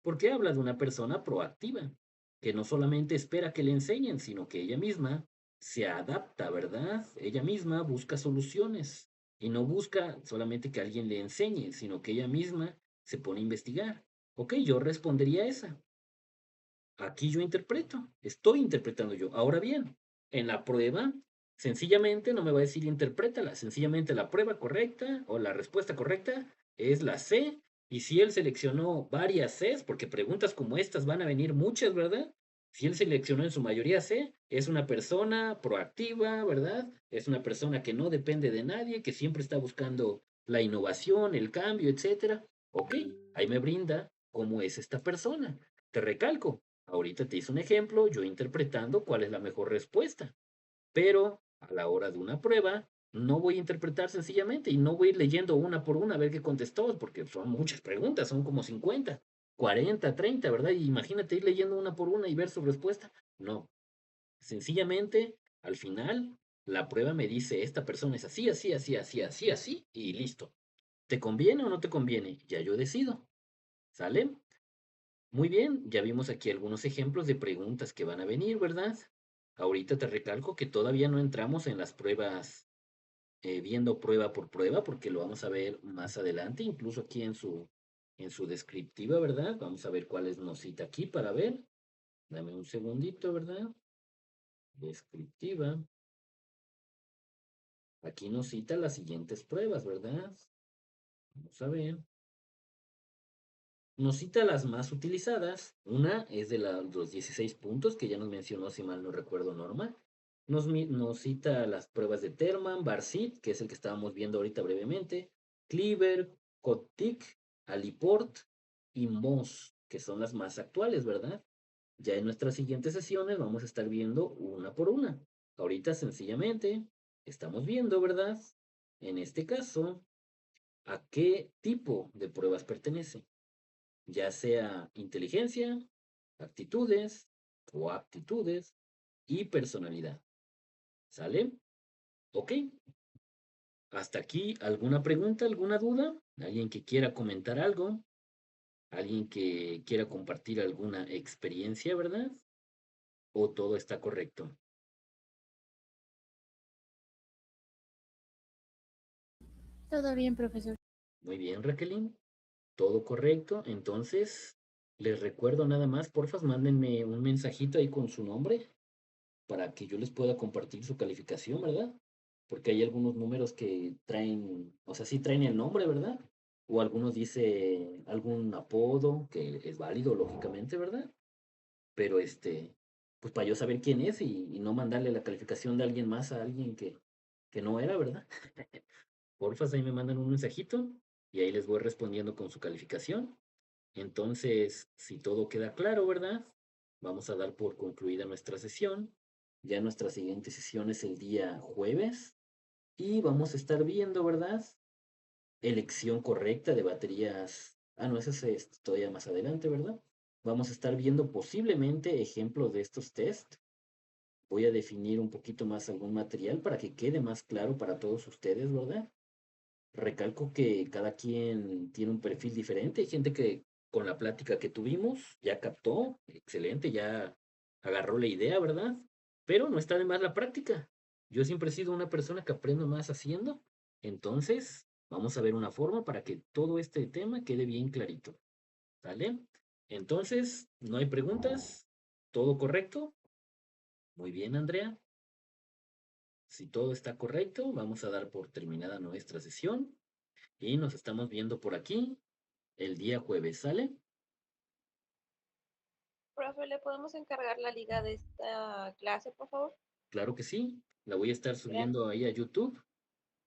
Porque habla de una persona proactiva, que no solamente espera que le enseñen, sino que ella misma se adapta, ¿verdad? Ella misma busca soluciones y no busca solamente que alguien le enseñe, sino que ella misma se pone a investigar. Ok, yo respondería esa. Aquí yo interpreto, estoy interpretando yo. Ahora bien, en la prueba, sencillamente no me va a decir interprétala, sencillamente la prueba correcta o la respuesta correcta es la C. Y si él seleccionó varias Cs, porque preguntas como estas van a venir muchas, ¿verdad? Si él seleccionó en su mayoría C, es una persona proactiva, ¿verdad? Es una persona que no depende de nadie, que siempre está buscando la innovación, el cambio, etcétera. Ok, ahí me brinda cómo es esta persona. Te recalco, ahorita te hice un ejemplo, yo interpretando cuál es la mejor respuesta, pero a la hora de una prueba no voy a interpretar sencillamente y no voy a ir leyendo una por una a ver qué contestó, porque son muchas preguntas, son como 50, 40, 30, ¿verdad? Y imagínate ir leyendo una por una y ver su respuesta. No, sencillamente al final la prueba me dice, esta persona es así, así, así, así, así, así, y listo. ¿Te conviene o no te conviene? Ya yo decido. ¿Sale? Muy bien, ya vimos aquí algunos ejemplos de preguntas que van a venir, ¿verdad? Ahorita te recalco que todavía no entramos en las pruebas, viendo prueba por prueba, porque lo vamos a ver más adelante, incluso aquí en su descriptiva, ¿verdad? Vamos a ver cuáles nos cita aquí para ver. Dame un segundito, ¿verdad? Descriptiva. Aquí nos cita las siguientes pruebas, ¿verdad? Vamos a ver. Nos cita las más utilizadas. Una es de los 16 puntos que ya nos mencionó, si mal no recuerdo, Norma. Nos cita las pruebas de Terman, Barsit, que es el que estábamos viendo ahorita brevemente, Cleaver, Kotick, Aliport y Moss, que son las más actuales, ¿verdad? Ya en nuestras siguientes sesiones vamos a estar viendo una por una. Ahorita sencillamente estamos viendo, ¿verdad? En este caso, a qué tipo de pruebas pertenece, ya sea inteligencia, actitudes o aptitudes y personalidad. ¿Sale? Ok. Hasta aquí, ¿alguna pregunta, alguna duda? ¿Alguien que quiera comentar algo? ¿Alguien que quiera compartir alguna experiencia, verdad? ¿O todo está correcto? Todo bien, profesor. Muy bien, Raquelín. Todo correcto. Entonces, les recuerdo nada más, porfas, mándenme un mensajito ahí con su nombre para que yo les pueda compartir su calificación, ¿verdad? Porque hay algunos números que traen, o sea, sí traen el nombre, ¿verdad? O algunos dice algún apodo que es válido, lógicamente, ¿verdad? Pero pues para yo saber quién es y no mandarle la calificación de alguien más a alguien que no era, ¿verdad? Porfas, ahí me mandan un mensajito y ahí les voy respondiendo con su calificación. Entonces, si todo queda claro, ¿verdad? Vamos a dar por concluida nuestra sesión. Ya nuestra siguiente sesión es el día jueves y vamos a estar viendo, ¿verdad? Elección correcta de baterías. Ah, no, ese es todavía más adelante, ¿verdad? Vamos a estar viendo posiblemente ejemplos de estos test. Voy a definir un poquito más algún material para que quede más claro para todos ustedes, ¿verdad? Recalco que cada quien tiene un perfil diferente. Hay gente que con la plática que tuvimos ya captó, excelente, ya agarró la idea, ¿verdad? Pero no está de más la práctica. Yo siempre he sido una persona que aprendo más haciendo. Entonces, vamos a ver una forma para que todo este tema quede bien clarito. ¿Sale? Entonces, ¿no hay preguntas? ¿Todo correcto? Muy bien, Andrea. Si todo está correcto, vamos a dar por terminada nuestra sesión. Y nos estamos viendo por aquí el día jueves, ¿sale? Profe, ¿le podemos encargar la liga de esta clase, por favor? Claro que sí. La voy a estar Gracias. subiendo ahí a YouTube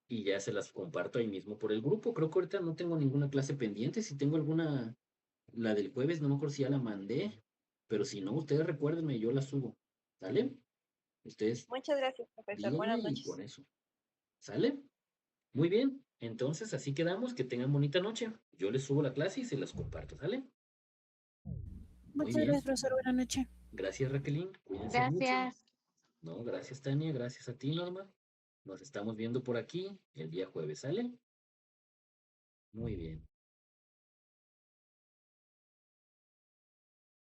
y ya se las comparto ahí mismo por el grupo. Creo que ahorita no tengo ninguna clase pendiente. Si tengo alguna, la del jueves, no me acuerdo si ya la mandé, pero si no, ustedes recuérdenme, yo la subo. ¿Sale? Ustedes Muchas gracias, profesor. díganme Buenas y con noches. eso. ¿Sale? Muy bien. Entonces, así quedamos. Que tengan bonita noche. Yo les subo la clase y se las comparto. ¿Sale? Muy Muchas bien. gracias, profesor. Buenas noches. Gracias, Raquelín. Cuídense mucho. Gracias. No, gracias, Tania. Gracias a ti, Norma. Nos estamos viendo por aquí el día jueves, ¿sale? Muy bien.